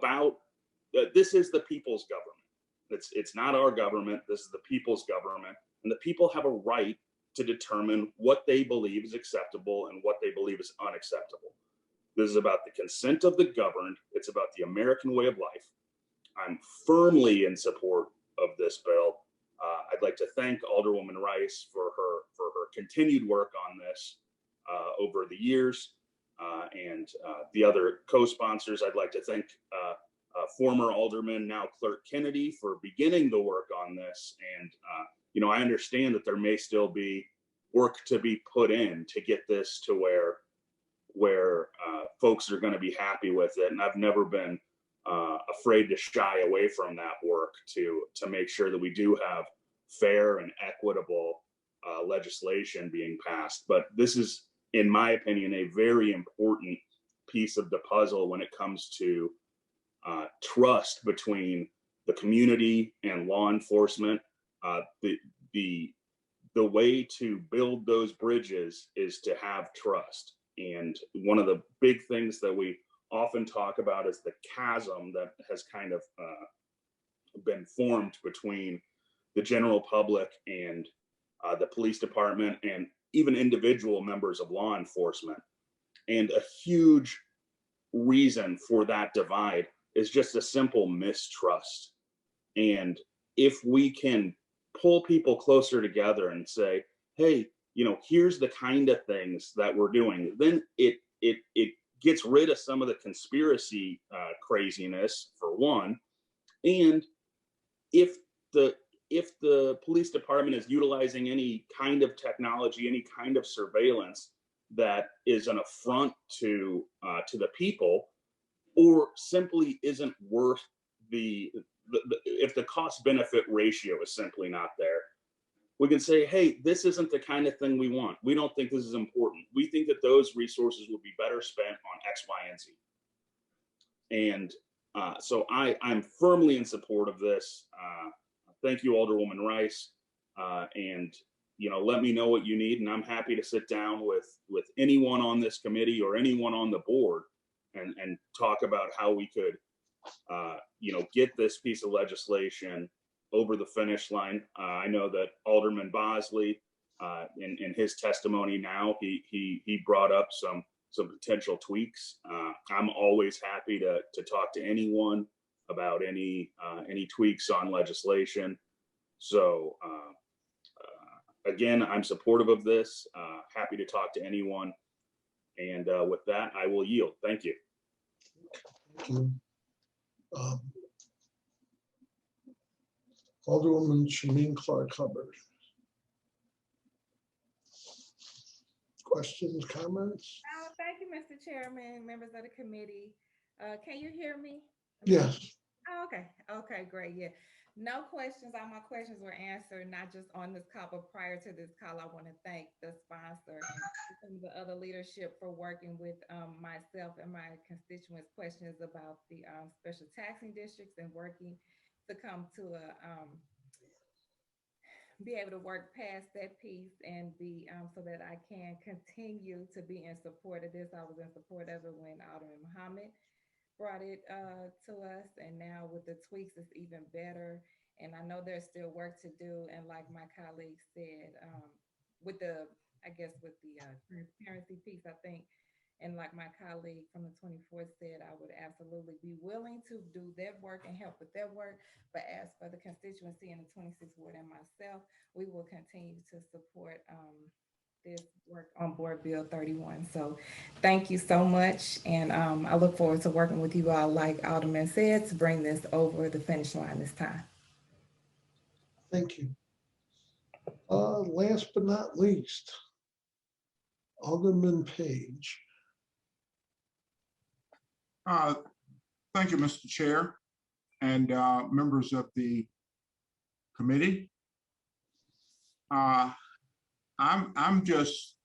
people's government. It's not our government. This is the people's government. And the people have a right to determine what they believe is acceptable and what they believe is unacceptable. This is about the consent of the governed. It's about the American way of life. I'm firmly in support of this bill. I'd like to thank Alderwoman Rice for her continued work on this over the years, and the other co-sponsors. I'd like to thank former Alderman, now Clerk Kennedy, for beginning the work on this. And I understand that there may still be work to be put in to get this to where folks are going to be happy with it. And I've never been afraid to shy away from that work to make sure that we do have fair and equitable legislation being passed. But this is, in my opinion, a very important piece of the puzzle when it comes to trust between the community and law enforcement. The way to build those bridges is to have trust. And one of the big things that we often talk about is the chasm that has kind of been formed between the general public and the police department and even individual members of law enforcement. And a huge reason for that divide is just a simple mistrust. And if we can pull people closer together and say, hey, here's the kind of things that we're doing, then it gets rid of some of the conspiracy craziness, for one. And if the police department is utilizing any kind of technology, any kind of surveillance that is an affront to the people, or simply isn't worth if the cost benefit ratio is simply not there, we can say, hey, this isn't the kind of thing we want. We don't think this is important. We think that those resources would be better spent on X, Y, and Z. And so I'm firmly in support of this. Thank you, Alderwoman Rice. And let me know what you need, and I'm happy to sit down with anyone on this committee or anyone on the board and talk about how we could get this piece of legislation over the finish line. I know that Alderman Bosley, in his testimony now, he brought up some potential tweaks. I'm always happy to talk to anyone about any tweaks on legislation. So again, I'm supportive of this. Happy to talk to anyone. And with that, I will yield. Thank you. Thank you. Alderwoman Shameen Clark Hubbard. Questions, comments? Thank you, Mr. Chairman, members of the committee. Can you hear me? Yes. Oh, okay, great. Yeah, no questions. All my questions were answered, not just on this call, but prior to this call. I want to thank the sponsor and the other leadership for working with myself and my constituents' questions about the special taxing districts and working to come to be able to work past that piece and be so that I can continue to be in support of this. I was in support of it when Alderman Muhammad brought it to us, and now with the tweaks, it's even better. And I know there's still work to do. And like my colleague said, with the transparency piece, I think, and like my colleague from the 24th said, I would absolutely be willing to do that work and help with that work. But as for the constituency in the 26th ward and myself, we will continue to support this work on Board Bill 31. So thank you so much. And I look forward to working with you all, like Alderman said, to bring this over the finish line this time. Thank you. Last but not least, Alderman Page. Thank you, Mr. Chair, and members of the committee. I'm just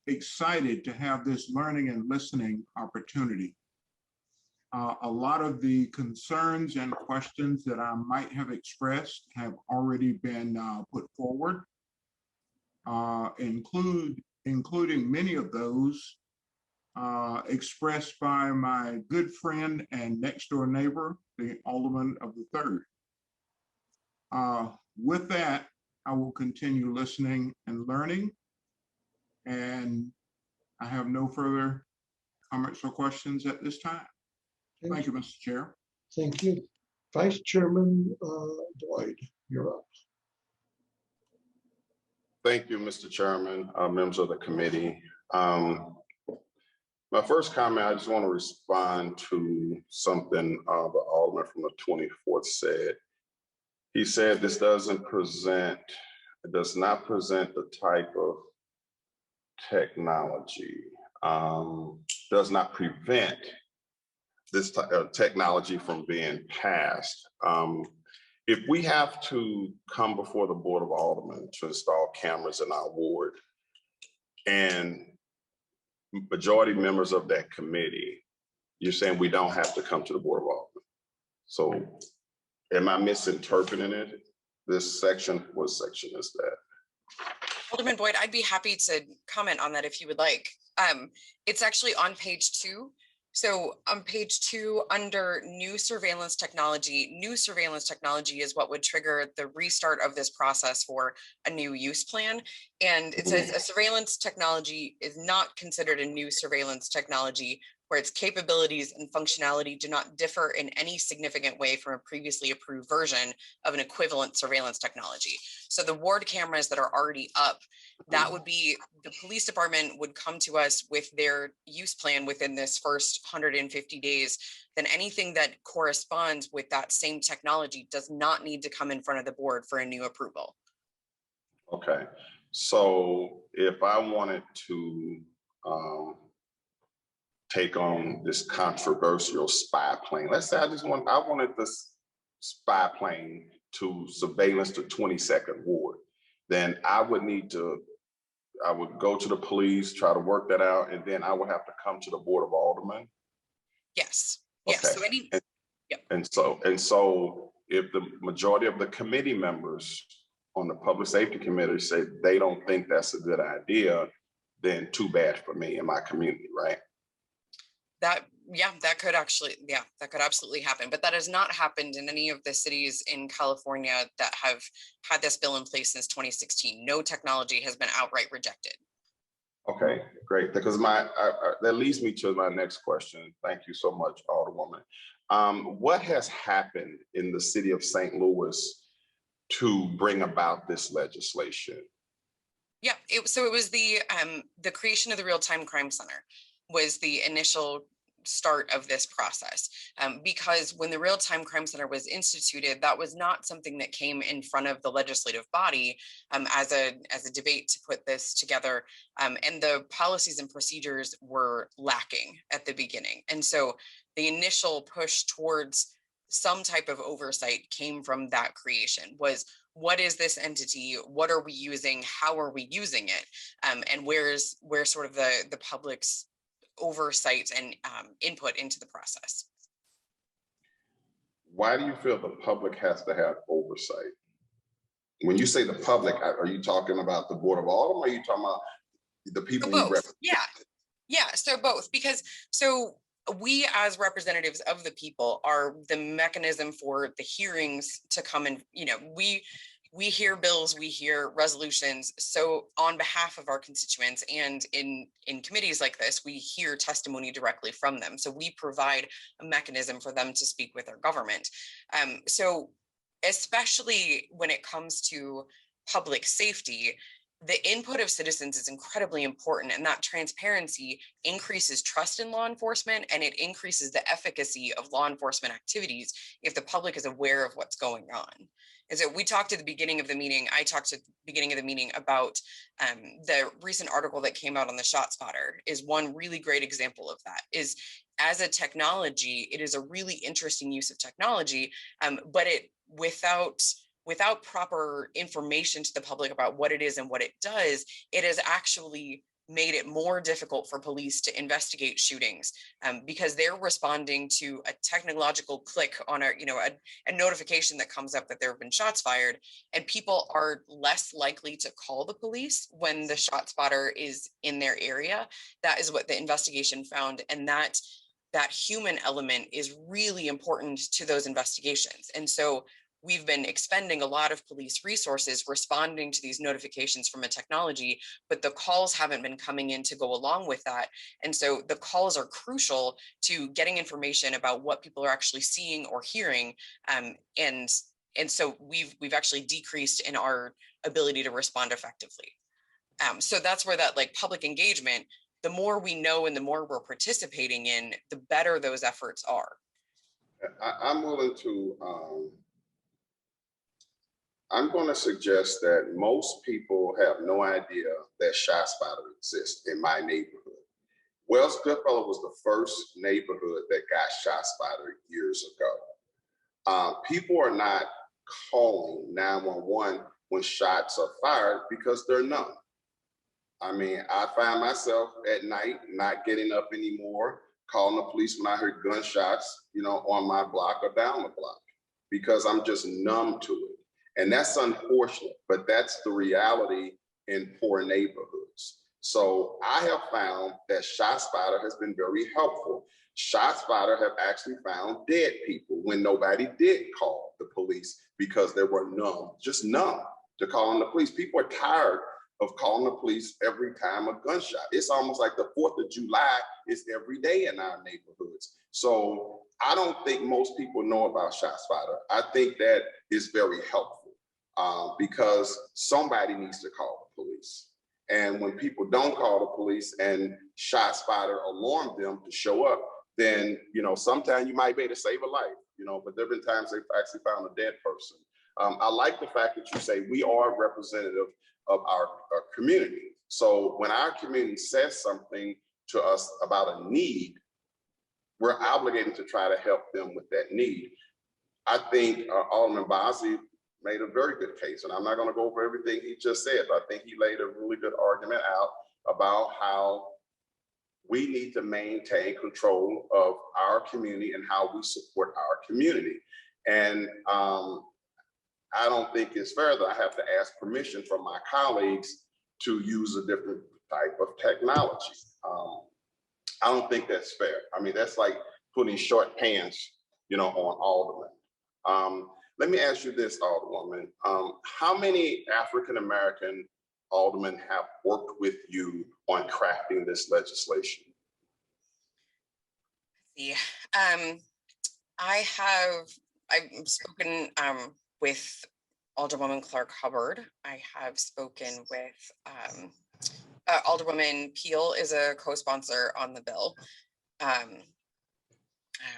excited to have this learning and listening opportunity. A lot of the concerns and questions that I might have expressed have already been put forward, including many of those expressed by my good friend and next door neighbor, the Alderman of the 3rd. With that, I will continue listening and learning, and I have no further comments or questions at this time? Thank you, Mr. Chair. Thank you. Vice Chairman Boyd, you're up. Thank you, Mr. Chairman, members of the committee. My first comment, I just want to respond to something the Alderman from the 24th said. He said this does not present the type of technology, does not prevent this type of technology from being passed. If we have to come before the Board of Aldermen to install cameras in our ward, and majority members of that committee, you're saying we don't have to come to the Board of Aldermen. So am I misinterpreting it? This section, what section is that? Alderman Boyd, I'd be happy to comment on that if you would like. It's actually on page 2. So on page 2, under new surveillance technology is what would trigger the restart of this process for a new use plan. And it says a surveillance technology is not considered a new surveillance technology where its capabilities and functionality do not differ in any significant way from a previously approved version of an equivalent surveillance technology. So the ward cameras that are already up, that would be, the police department would come to us with their use plan within this first 150 days. Then anything that corresponds with that same technology does not need to come in front of the board for a new approval. Okay, so if I wanted to take on this controversial spy plane, let's say I wanted this spy plane to surveillance the 22nd ward, then I would go to the police, try to work that out, and then I would have to come to the Board of Aldermen. Yes. Okay. Yes. So any, yep. And so if the majority of the committee members on the Public Safety Committee say they don't think that's a good idea, then too bad for me and my community, right? That could absolutely happen, but that has not happened in any of the cities in California that have had this bill in place since 2016. No technology has been outright rejected. Okay, great. Because that leads me to my next question. Thank you so much, Alderwoman. What has happened in the city of St. Louis to bring about this legislation? Yeah, so it was the creation of the Real-Time Crime Center was the initial start of this process, because when the Real-Time Crime Center was instituted, that was not something that came in front of the legislative body as a debate to put this together, and the policies and procedures were lacking at the beginning. And so the initial push towards some type of oversight came from that creation. Was what is this entity? What are we using? How are we using it? And where's sort of the public's oversight and input into the process? Why do you feel the public has to have oversight? When you say the public, are you talking about the Board of Aldermen, or are you talking about the people we represent? Yeah, so both, because we as representatives of the people are the mechanism for the hearings to come and, we hear bills, we hear resolutions. So on behalf of our constituents and in committees like this, we hear testimony directly from them. So we provide a mechanism for them to speak with our government. So especially when it comes to public safety, the input of citizens is incredibly important, and that transparency increases trust in law enforcement, and it increases the efficacy of law enforcement activities if the public is aware of what's going on. And so we talked at the beginning of the meeting, I talked at the beginning of the meeting about the recent article that came out on the ShotSpotter is one really great example of that. Is as a technology, it is a really interesting use of technology, but without proper information to the public about what it is and what it does, it has actually made it more difficult for police to investigate shootings because they're responding to a technological click on a notification that comes up that there have been shots fired, and people are less likely to call the police when the ShotSpotter is in their area. That is what the investigation found, and that human element is really important to those investigations. And so we've been expending a lot of police resources responding to these notifications from a technology, but the calls haven't been coming in to go along with that. And so the calls are crucial to getting information about what people are actually seeing or hearing. And so we've actually decreased in our ability to respond effectively. So that's where that like public engagement, the more we know and the more we're participating in, the better those efforts are. I'm willing to, I'm going to suggest that most people have no idea that ShotSpotter exists in my neighborhood. Wells Goodfellow was the first neighborhood that got ShotSpotter years ago. People are not calling 911 when shots are fired because they're numb. I mean, I find myself at night not getting up anymore, calling the police when I heard gunshots, you know, on my block or down the block, because I'm just numb to it. And that's unfortunate, but that's the reality in poor neighborhoods. So I have found that ShotSpotter has been very helpful. ShotSpotter have actually found dead people when nobody did call the police because they were numb, just numb to calling the police. People are tired of calling the police every time a gunshot. It's almost like the 4th of July is every day in our neighborhoods. So I don't think most people know about ShotSpotter. I think that is very helpful because somebody needs to call the police. And when people don't call the police and ShotSpotter alarm them to show up, then, you know, sometimes you might be able to save a life, you know, but there've been times they've actually found a dead person. I like the fact that you say we are representative of our community. So when our community says something to us about a need, we're obligated to try to help them with that need. I think Alderman Bosley made a very good case, and I'm not going to go over everything he just said, but I think he laid a really good argument out about how we need to maintain control of our community and how we support our community. And I don't think it's fair that I have to ask permission from my colleagues to use a different type of technology. I don't think that's fair. I mean, that's like putting short pants, you know, on aldermen. Let me ask you this, Alderwoman. How many African-American aldermen have worked with you on crafting this legislation? Yeah, I've spoken with Alderwoman Clark Hubbard. I have spoken with Alderwoman Peel is a co-sponsor on the bill. I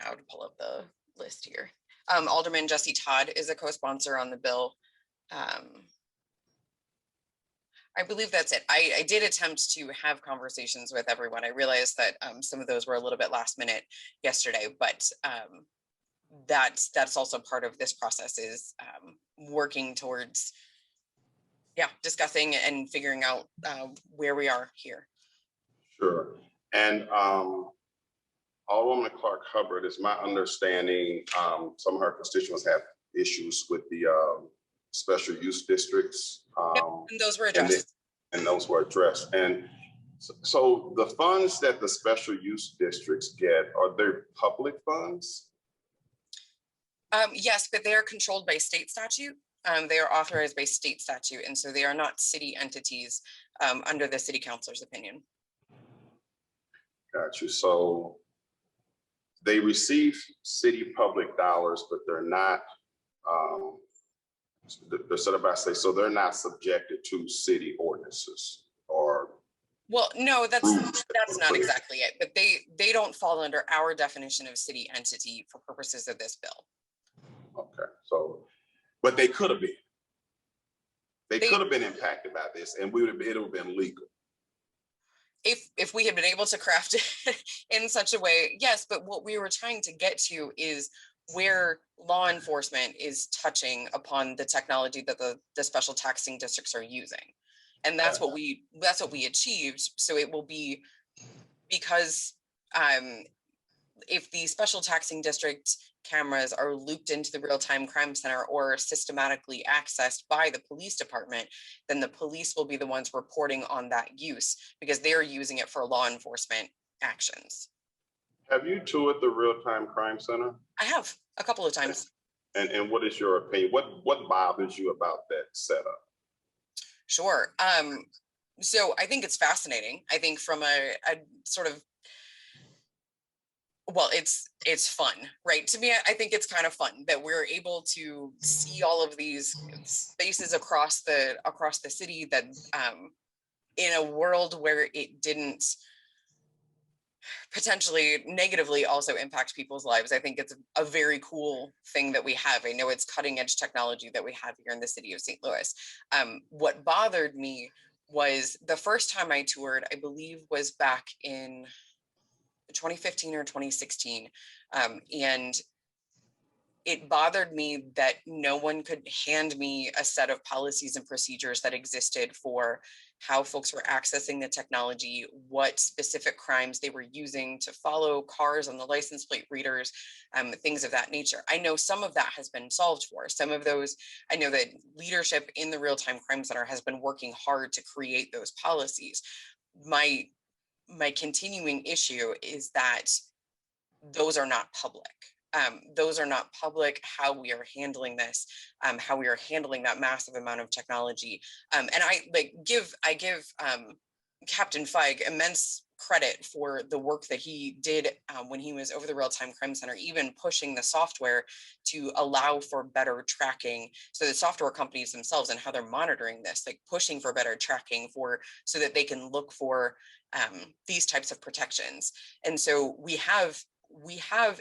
have to pull up the list here. Alderman Jesse Todd is a co-sponsor on the bill. I believe that's it. I did attempt to have conversations with everyone. I realized that some of those were a little bit last minute yesterday, but that's also part of this process is working towards, discussing and figuring out where we are here. Sure. And Alderwoman Clark Hubbard, is my understanding, some of her constituents have issues with the special use districts. And those were addressed. And those were addressed. And so the funds that the special use districts get, are they public funds? Yes, but they are controlled by state statute. They are authorized by state statute. And so they are not city entities under the city councilor's opinion. Got you. So they receive city public dollars, but they're not, so they're not subjected to city ordinances or. Well, no, that's not exactly it, but they don't fall under our definition of city entity for purposes of this bill. Okay, so, but they could have been. They could have been impacted by this, and it would have been legal. If we had been able to craft it in such a way, yes, but what we were trying to get to is where law enforcement is touching upon the technology that the special taxing districts are using. And that's what we achieved. So it will be because if the special taxing district cameras are looped into the real-time crime center or systematically accessed by the police department, then the police will be the ones reporting on that use because they're using it for law enforcement actions. Have you toured the real-time crime center? I have a couple of times. And what is your opinion? What bothers you about that setup? Sure. So I think it's fascinating. I think from a sort of, well, it's fun, right? To me, I think it's kind of fun that we're able to see all of these spaces across the city that in a world where it didn't potentially negatively also impact people's lives. I think it's a very cool thing that we have. I know it's cutting edge technology that we have here in the city of St. Louis. What bothered me was the first time I toured, I believe was back in 2015 or 2016. And it bothered me that no one could hand me a set of policies and procedures that existed for how folks were accessing the technology, what specific crimes they were using to follow cars on the license plate readers, things of that nature. I know some of that has been solved for. Some of those, I know that leadership in the Real-Time Crime Center has been working hard to create those policies. My continuing issue is that those are not public. Those are not public, how we are handling this, how we are handling that massive amount of technology. And I give Captain Feig immense credit for the work that he did when he was over the Real-Time Crime Center, even pushing the software to allow for better tracking. So the software companies themselves and how they're monitoring this, like pushing for better tracking so that they can look for these types of protections. And so we have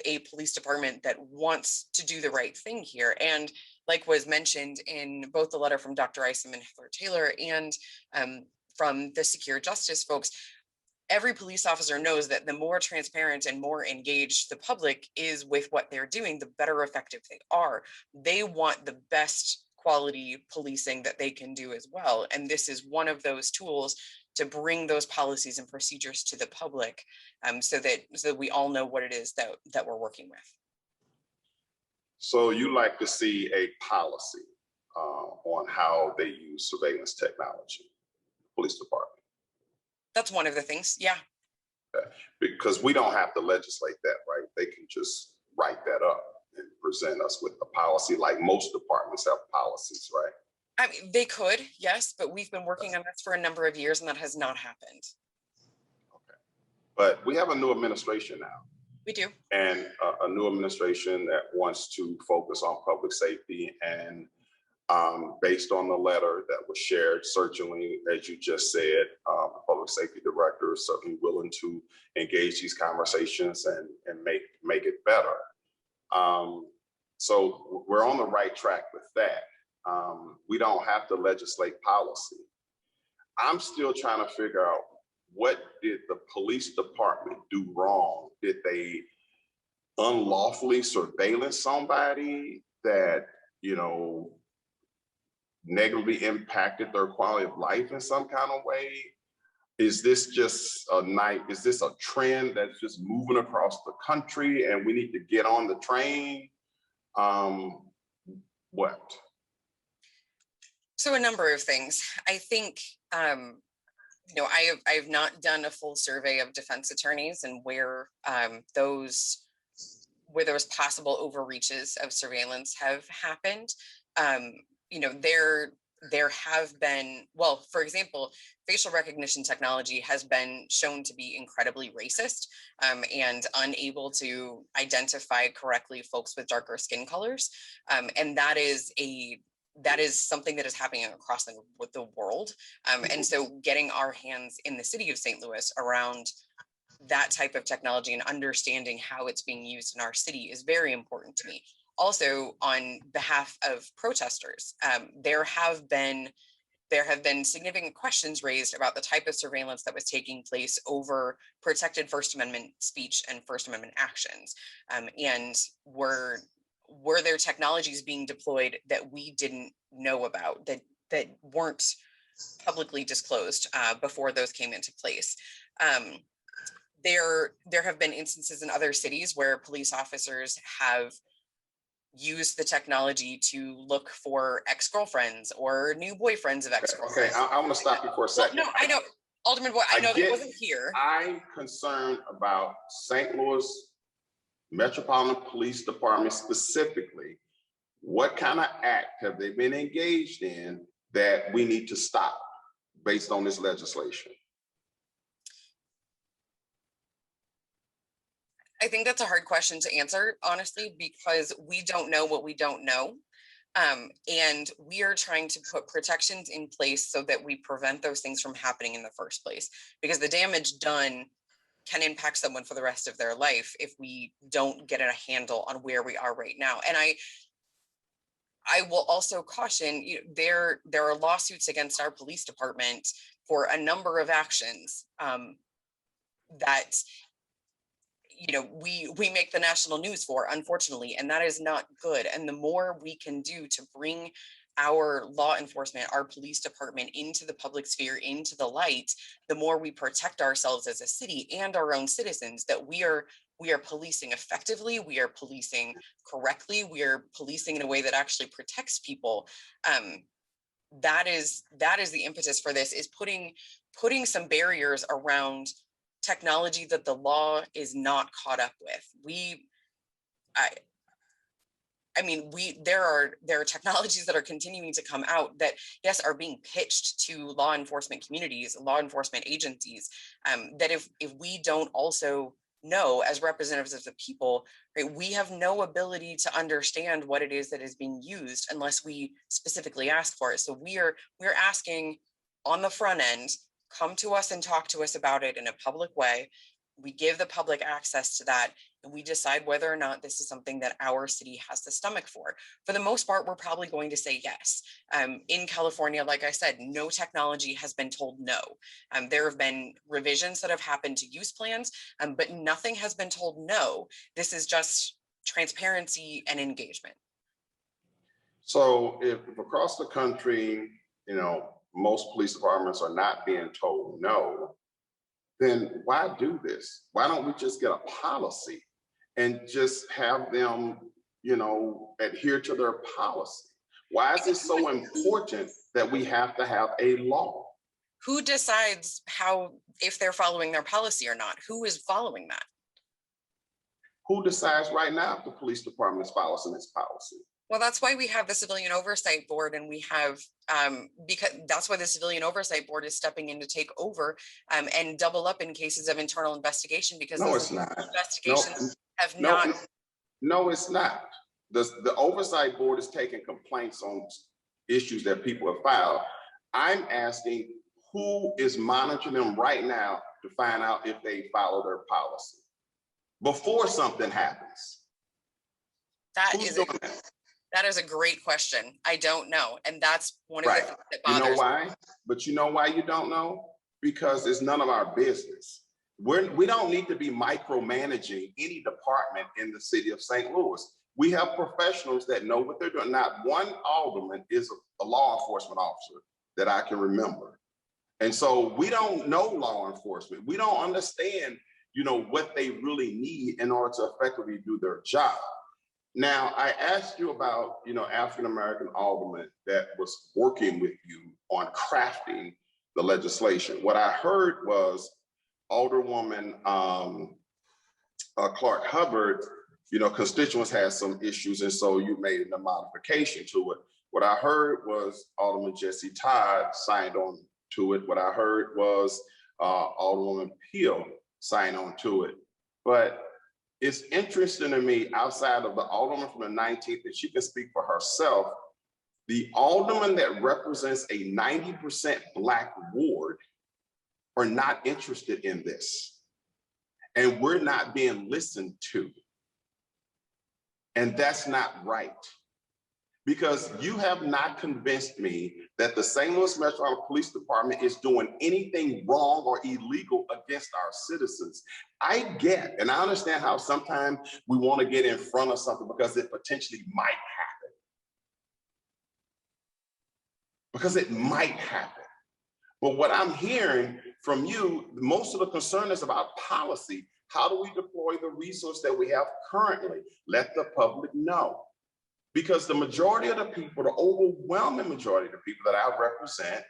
a police department that wants to do the right thing here. And like was mentioned in both the letter from Dr. Isom and Heather Taylor and from the Secure Justice folks, every police officer knows that the more transparent and more engaged the public is with what they're doing, the better effective they are. They want the best quality policing that they can do as well. And this is one of those tools to bring those policies and procedures to the public so that we all know what it is that we're working with. So you like to see a policy on how they use surveillance technology, police department? That's one of the things, yeah. Okay. Because we don't have to legislate that, right? They can just write that up and present us with a policy like most departments have policies, right? I mean, they could, yes, but we've been working on this for a number of years and that has not happened. Okay. But we have a new administration now. We do. And a new administration that wants to focus on public safety and based on the letter that was shared, certainly, as you just said, the public safety director is certainly willing to engage these conversations and make it better. So we're on the right track with that. We don't have to legislate policy. I'm still trying to figure out, what did the police department do wrong? Did they unlawfully surveillance somebody that, negatively impacted their quality of life in some kind of way? Is this just is this a trend that's just moving across the country and we need to get on the train? What? So a number of things. I think, I've not done a full survey of defense attorneys and where those possible overreaches of surveillance have happened. There have been, well, for example, facial recognition technology has been shown to be incredibly racist and unable to identify correctly folks with darker skin colors. And that is something that is happening across the world. And so getting our hands in the city of St. Louis around that type of technology and understanding how it's being used in our city is very important to me. Also, on behalf of protesters, there have been significant questions raised about the type of surveillance that was taking place over protected First Amendment speech and First Amendment actions. And were there technologies being deployed that we didn't know about, that weren't publicly disclosed before those came into place? There have been instances in other cities where police officers have used the technology to look for ex-girlfriends or new boyfriends of ex-girlfriends. Okay, I want to stop you for a second. Well, no, I know, Alderman Boyd, I know that wasn't here. I'm concerned about St. Louis Metropolitan Police Department specifically What kind of act have they been engaged in that we need to stop based on this legislation? I think that's a hard question to answer, honestly, because we don't know what we don't know. And we are trying to put protections in place so that we prevent those things from happening in the first place, because the damage done can impact someone for the rest of their life if we don't get a handle on where we are right now. And I will also caution, there are lawsuits against our police department for a number of actions that we make the national news for, unfortunately, and that is not good. And the more we can do to bring our law enforcement, our police department into the public sphere, into the light, the more we protect ourselves as a city and our own citizens, that we are policing effectively, we are policing correctly, we are policing in a way that actually protects people. That is the impetus for this, is putting some barriers around technology that the law is not caught up with. There are technologies that are continuing to come out that, yes, are being pitched to law enforcement communities, law enforcement agencies, that if we don't also know, as representatives of the people, right, we have no ability to understand what it is that is being used unless we specifically ask for it. So we're asking on the front end, come to us and talk to us about it in a public way. We give the public access to that, and we decide whether or not this is something that our city has the stomach for. For the most part, we're probably going to say yes. In California, like I said, no technology has been told no. There have been revisions that have happened to use plans, but nothing has been told no. This is just transparency and engagement. So if across the country, most police departments are not being told no, then why do this? Why don't we just get a policy and just have them, adhere to their policy? Why is it so important that we have to have a law? Who decides if they're following their policy or not? Who is following that? Who decides right now if the police department is following its policy? Well, that's why we have the Civilian Oversight Board, and we have, because that's why the Civilian Oversight Board is stepping in to take over and double up in cases of internal investigation, because no, it's not. Investigations have not. No, it's not. The Oversight Board is taking complaints on issues that people have filed. I'm asking who is monitoring them right now to find out if they follow their policy before something happens. That is a great question. I don't know. And that's one of the things that bothers me. You know why? But you know why you don't know? Because it's none of our business. We don't need to be micromanaging any department in the city of St. Louis. We have professionals that know what they're doing. Not one alderman is a law enforcement officer that I can remember. And so we don't know law enforcement. We don't understand, what they really need in order to effectively do their job. Now, I asked you about, African-American alderman that was working with you on crafting the legislation. What I heard was Alderwoman Clark Hubbard, constituents had some issues, and so you made a modification to it. What I heard was Alderman Jesse Todd signed on to it. What I heard was Alderwoman Peel signed on to it. But it's interesting to me, outside of the alderman from the 19th, that she can speak for herself, the alderman that represents a 90% Black ward are not interested in this. And we're not being listened to. And that's not right. Because you have not convinced me that the St. Louis Metropolitan Police Department is doing anything wrong or illegal against our citizens. I get, and I understand how sometimes we want to get in front of something because it potentially might happen. Because it might happen. But what I'm hearing from you, most of the concern is about policy. How do we deploy the resource that we have currently? Let the public know. Because the majority of the people, the overwhelming majority of the people that I represent,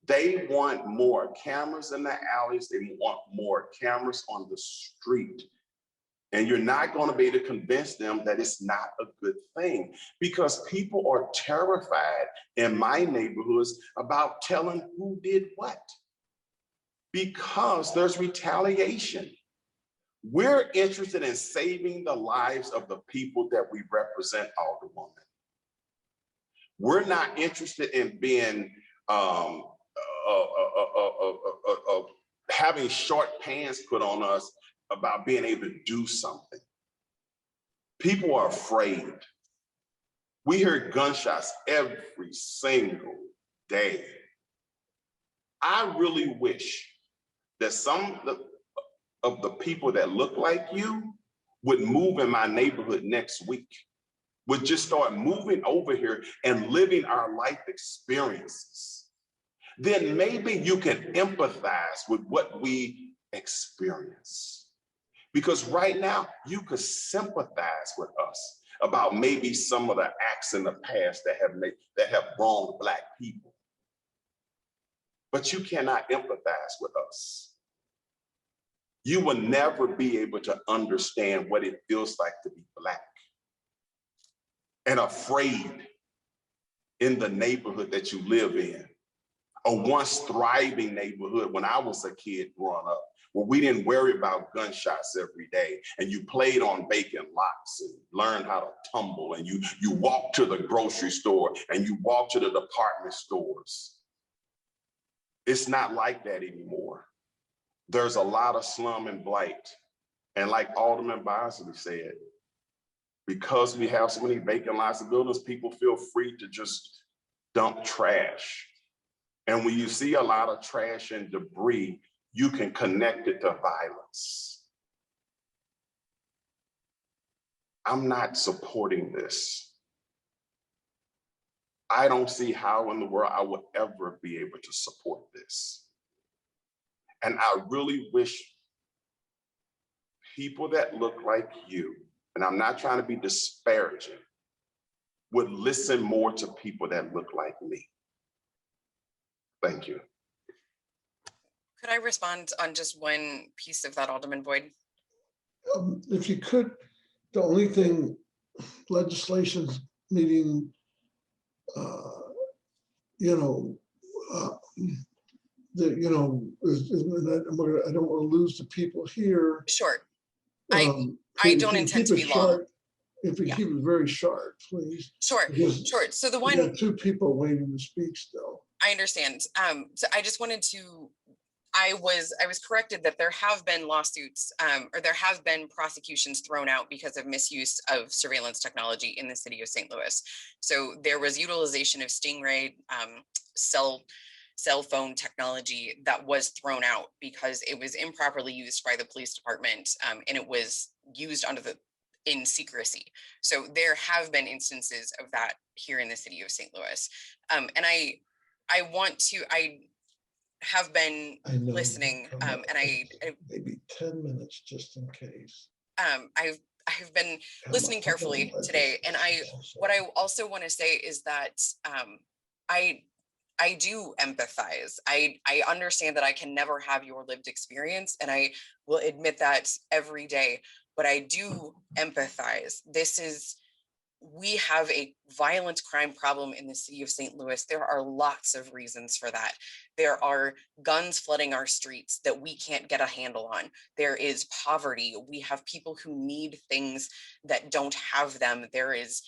they want more cameras in the alleys. They want more cameras on the street. And you're not going to be able to convince them that it's not a good thing, because people are terrified in my neighborhoods about telling who did what, because there's retaliation. We're interested in saving the lives of the people that we represent, Alderwoman. We're not interested in being having short pants put on us about being able to do something. People are afraid. We hear gunshots every single day. I really wish that some of the people that look like you would move in my neighborhood next week, would just start moving over here and living our life experiences. Then maybe you can empathize with what we experience. Because right now, you could sympathize with us about maybe some of the acts in the past that have wronged Black people. But you cannot empathize with us. You will never be able to understand what it feels like to be Black and afraid in the neighborhood that you live in. A once thriving neighborhood when I was a kid growing up, where we didn't worry about gunshots every day, and you played on vacant lots and learned how to tumble, and you walked to the grocery store and you walked to the department stores. It's not like that anymore. There's a lot of slum and blight. And like Alderman Bosley said, because we have so many vacant lots of buildings, people feel free to just dump trash. And when you see a lot of trash and debris, you can connect it to violence. I'm not supporting this. I don't see how in the world I would ever be able to support this. And I really wish people that look like you, and I'm not trying to be disparaging, would listen more to people that look like me. Thank you. Could I respond on just one piece of that, Alderman Boyd? If you could, the only thing legislation's meeting, I don't want to lose the people here. Sure. I don't intend to be long. If we keep it very short, please. Sure. So the one, we got two people waiting to speak still. I understand. So I just wanted to, I was corrected that there have been lawsuits or there have been prosecutions thrown out because of misuse of surveillance technology in the city of St. Louis. So there was utilization of Stingray cell phone technology that was thrown out because it was improperly used by the police department and it was used in secrecy. So there have been instances of that here in the city of St. Louis. And I have been listening and I maybe 10 minutes just in case. I've been listening carefully today. And what I also want to say is that I do empathize. I understand that I can never have your lived experience, and I will admit that every day, but I do empathize. We have a violent crime problem in the city of St. Louis. There are lots of reasons for that. There are guns flooding our streets that we can't get a handle on. There is poverty. We have people who need things that don't have them. There is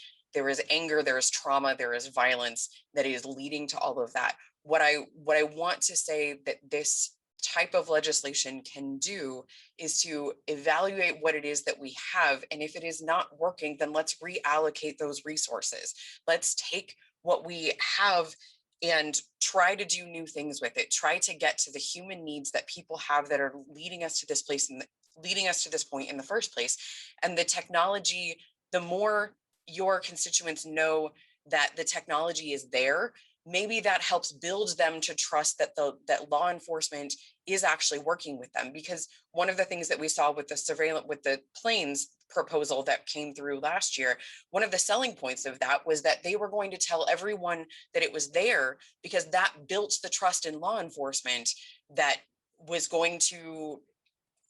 anger, there is trauma, there is violence that is leading to all of that. What I want to say that this type of legislation can do is to evaluate what it is that we have. And if it is not working, then let's reallocate those resources. Let's take what we have and try to do new things with it. Try to get to the human needs that people have that are leading us to this place and leading us to this point in the first place. And the technology, the more your constituents know that the technology is there, maybe that helps build them to trust that that law enforcement is actually working with them. Because one of the things that we saw with the planes proposal that came through last year, one of the selling points of that was that they were going to tell everyone that it was there, because that built the trust in law enforcement that was going to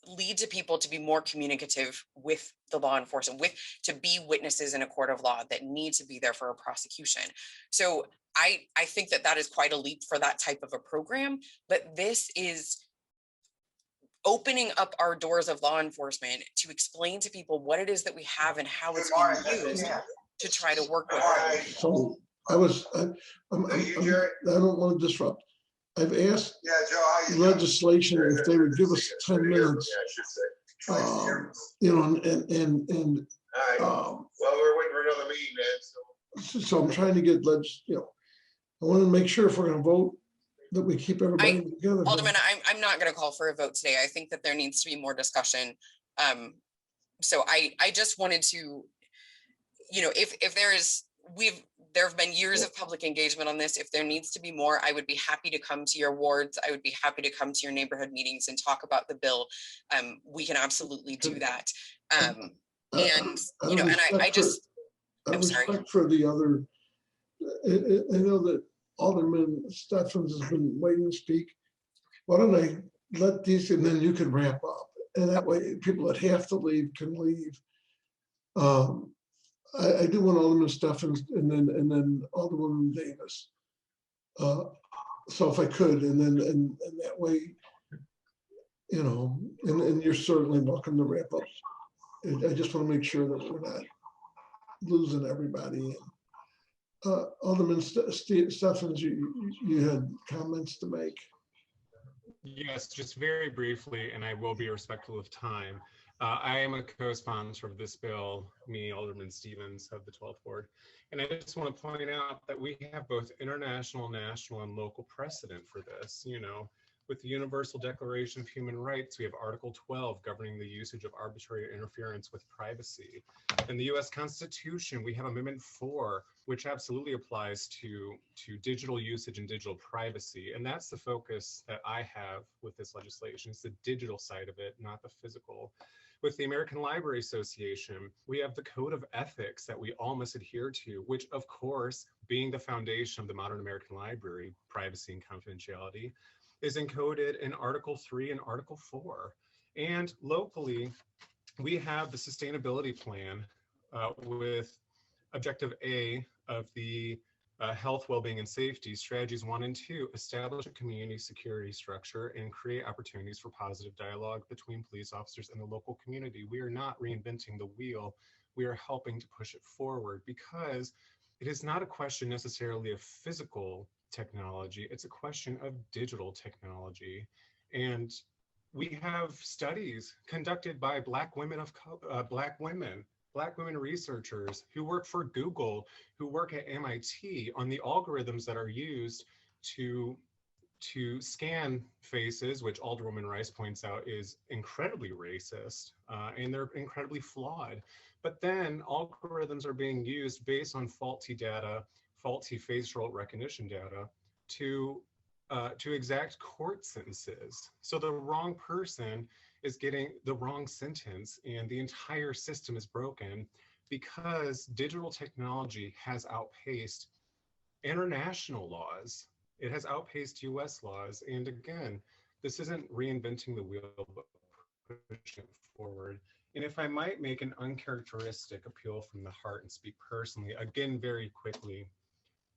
lead to people to be more communicative with the law enforcement, to be witnesses in a court of law that need to be there for a prosecution. So I think that is quite a leap for that type of a program, but this is opening up our doors of law enforcement to explain to people what it is that we have and how it's being used to try to work with them. So I don't want to disrupt. I've asked legislation if they would give us 10 minutes, you know, and well, we're waiting for another meeting, man. so I'm trying to get you know, I want to make sure if we're going to vote that we keep everybody together. Alderman, I'm not going to call for a vote today. I think that there needs to be more discussion. So I just wanted to, you know, if there have been years of public engagement on this. If there needs to be more, I would be happy to come to your wards. I would be happy to come to your neighborhood meetings and talk about the bill. We can absolutely do that. And, you know, and I'm sorry. For the other, I know that Alderman Steffens has been waiting to speak. Why don't I let these, and then you can wrap up. And that way people that have to leave can leave. I do want Alderman Steffens and then Alderwoman Davis. So if I could, and that way, you know, and you're certainly welcome to wrap up. I just want to make sure that we're not losing everybody. Alderman Steffens, you had comments to make. Yes, just very briefly, and I will be respectful of time. I am a co-sponsor of this bill, me, Alderman Stevens of the 12th Ward. And I just want to point out that we have both international, national, and local precedent for this. You know, with the Universal Declaration of Human Rights, we have Article 12 governing the usage of arbitrary interference with privacy. In the US Constitution, we have Amendment 4, which absolutely applies to digital usage and digital privacy. And that's the focus that I have with this legislation. It's the digital side of it, not the physical. With the American Library Association, we have the Code of Ethics that we all must adhere to, which of course, being the foundation of the modern American library, privacy and confidentiality, is encoded in Article 3 and Article 4. And locally, we have the sustainability plan with Objective A of the Health, Wellbeing, and Safety, Strategies 1 and 2, establish a community security structure and create opportunities for positive dialogue between police officers and the local community. We are not reinventing the wheel. We are helping to push it forward because it is not a question necessarily of physical technology. It's a question of digital technology. And we have studies conducted by Black women researchers who work for Google, who work at MIT on the algorithms that are used to scan faces, which Alderwoman Rice points out is incredibly racist, and they're incredibly flawed. But then algorithms are being used based on faulty data, faulty facial recognition data to exact court sentences. So the wrong person is getting the wrong sentence and the entire system is broken because digital technology has outpaced international laws. It has outpaced US laws. And again, this isn't reinventing the wheel, but pushing it forward. And if I might make an uncharacteristic appeal from the heart and speak personally, again, very quickly,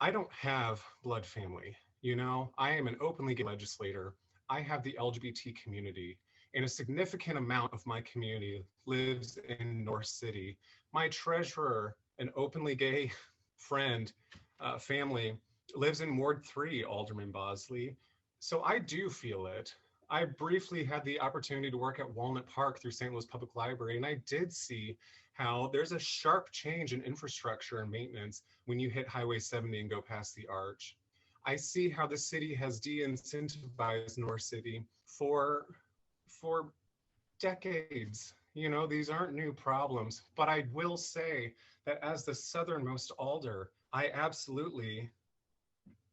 I don't have blood family. You know, I am an openly gay legislator. I have the LGBT community, and a significant amount of my community lives in North City. My treasurer, an openly gay friend, family, lives in Ward 3, Alderman Bosley. So I do feel it. I briefly had the opportunity to work at Walnut Park through St. Louis Public Library, and I did see how there's a sharp change in infrastructure and maintenance when you hit Highway 70 and go past the arch. I see how the city has de-incentivized North City for decades. You know, these aren't new problems, but I will say that as the southernmost alder,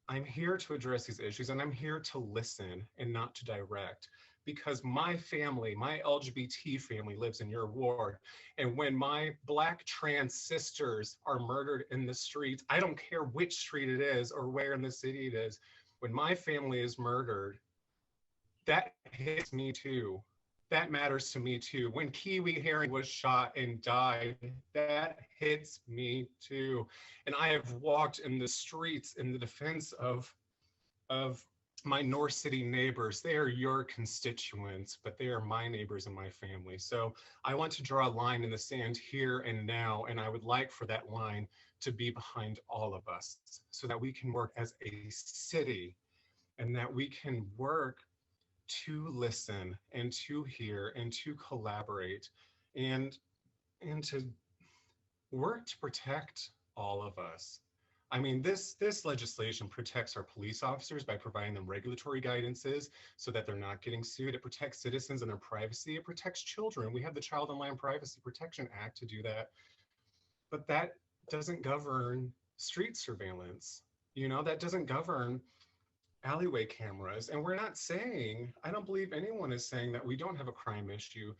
I'm here to address these issues, and I'm here to listen and not to direct, because my family, my LGBT family lives in your ward. And when my Black trans sisters are murdered in the streets, I don't care which street it is or where in the city it is, when my family is murdered, that hits me too. that matters to me too. When Kiwi Herring was shot and died, that hits me too. And I have walked in the streets in the defense of my North City neighbors. They are your constituents, but they are my neighbors and my family. So I want to draw a line in the sand here and now, and I would like for that line to be behind all of us so that we can work as a city and that we can work to listen and to hear and to collaborate and to work to protect all of us. I mean, this legislation protects our police officers by providing them regulatory guidances so that they're not getting sued. It protects citizens and their privacy. It protects children. We have the Child and Land Privacy Protection Act to do that. But that doesn't govern street surveillance. You know, that doesn't govern alleyway cameras. And we're not saying, I don't believe anyone is saying that we don't have a crime issue,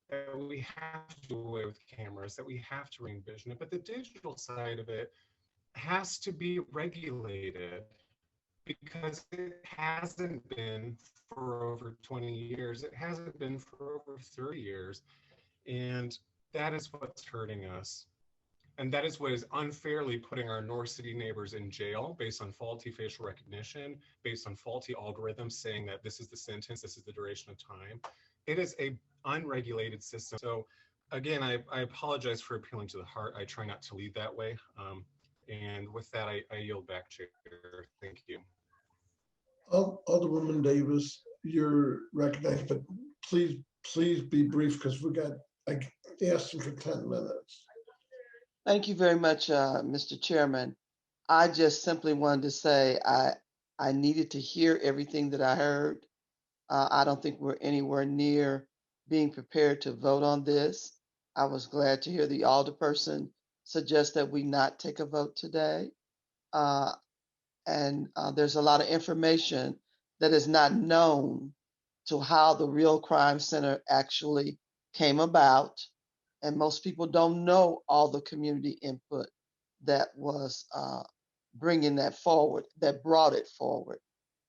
that we have to do away with cameras, that we have to re-envision it. But the digital side of it has to be regulated because it hasn't been for over 20 years. It hasn't been for over 30 years. And that is what's hurting us. And that is what is unfairly putting our North City neighbors in jail based on faulty facial recognition, based on faulty algorithms saying that this is the sentence, this is the duration of time. It is a unregulated system. So again, I apologize for appealing to the heart. I try not to lead that way. And with that, I yield back, Chair. Thank you. Alderwoman Davis, you're recognized, but please be brief because I asked him for 10 minutes. Thank you very much, Mr. Chairman. I just simply wanted to say I needed to hear everything that I heard. I don't think we're anywhere near being prepared to vote on this. I was glad to hear the alderperson suggest that we not take a vote today. And there's a lot of information that is not known to how the Real Crime Center actually came about. And most people don't know all the community input that was bringing that forward, that brought it forward.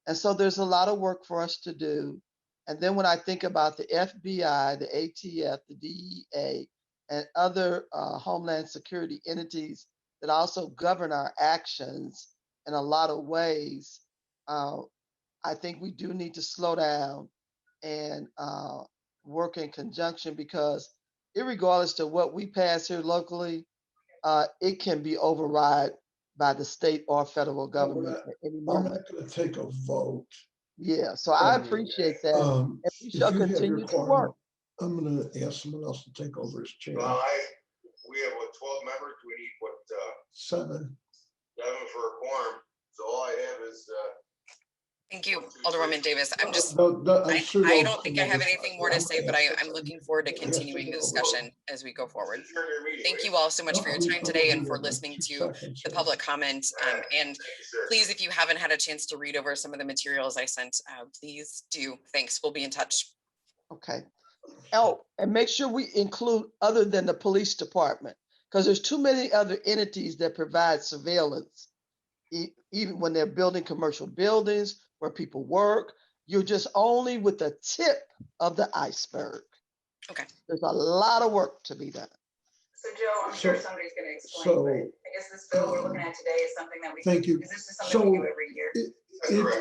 And so there's a lot of work for us to do. And then when I think about the FBI, the ATF, the DEA, and other Homeland Security entities that also govern our actions in a lot of ways, I think we do need to slow down and work in conjunction because irregardless to what we pass here locally, it can be override by the state or federal government at any I'm moment. not going to take a vote. Yeah, so I appreciate that. And we If shall you have your continue to quorum, work. I'm going to ask someone else to take over as chair. Well, we have what, 12 members? We need what, 7. 7 for a quorum. So all I have is, Thank you, Alderwoman Davis. I'm just, I'm sure I they'll don't think I come have over. anything more to say, but I'm looking forward to continuing the discussion as we go forward. Thank you all so much for your time today and for listening to the public comment. And please, if you haven't had a chance to read over some of the materials I sent, please do. Thanks. We'll be in touch. Okay. Oh, and make sure we include other than the police department, because there's too many other entities that provide surveillance. Even when they're building commercial buildings where people work, you're just only with the tip of the iceberg. Okay. There's a lot of work to be done. So Joe, I'm sure somebody's going to explain, but I guess this bill we're looking at today is something that we, Thank you. because this is something we do every year.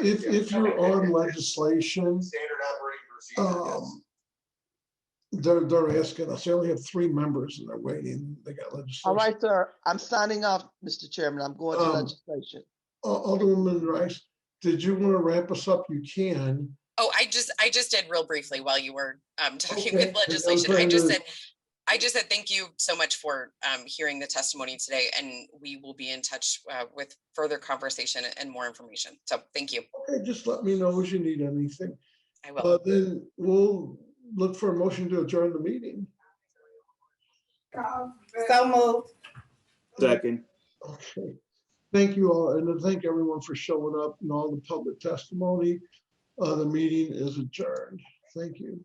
If you're on legislation, standard operating procedure. They're asking us. They only have 3 members and they're waiting. They got legislation. All right, sir. I'm signing off, Mr. Chairman. I'm going to legislation. Alderwoman Rice, did you want to wrap us up? You can. Oh, I just did real briefly while you were talking Okay. with legislation. I just said thank you so much for hearing the testimony today, and we will be in touch with further conversation and more information. So thank you. Okay, just let me know if you need anything. I will. Then we'll look for a motion to adjourn the meeting. So moved. Second. Okay. Thank you all, and thank everyone for showing up and all the public testimony. The meeting is adjourned. Thank you.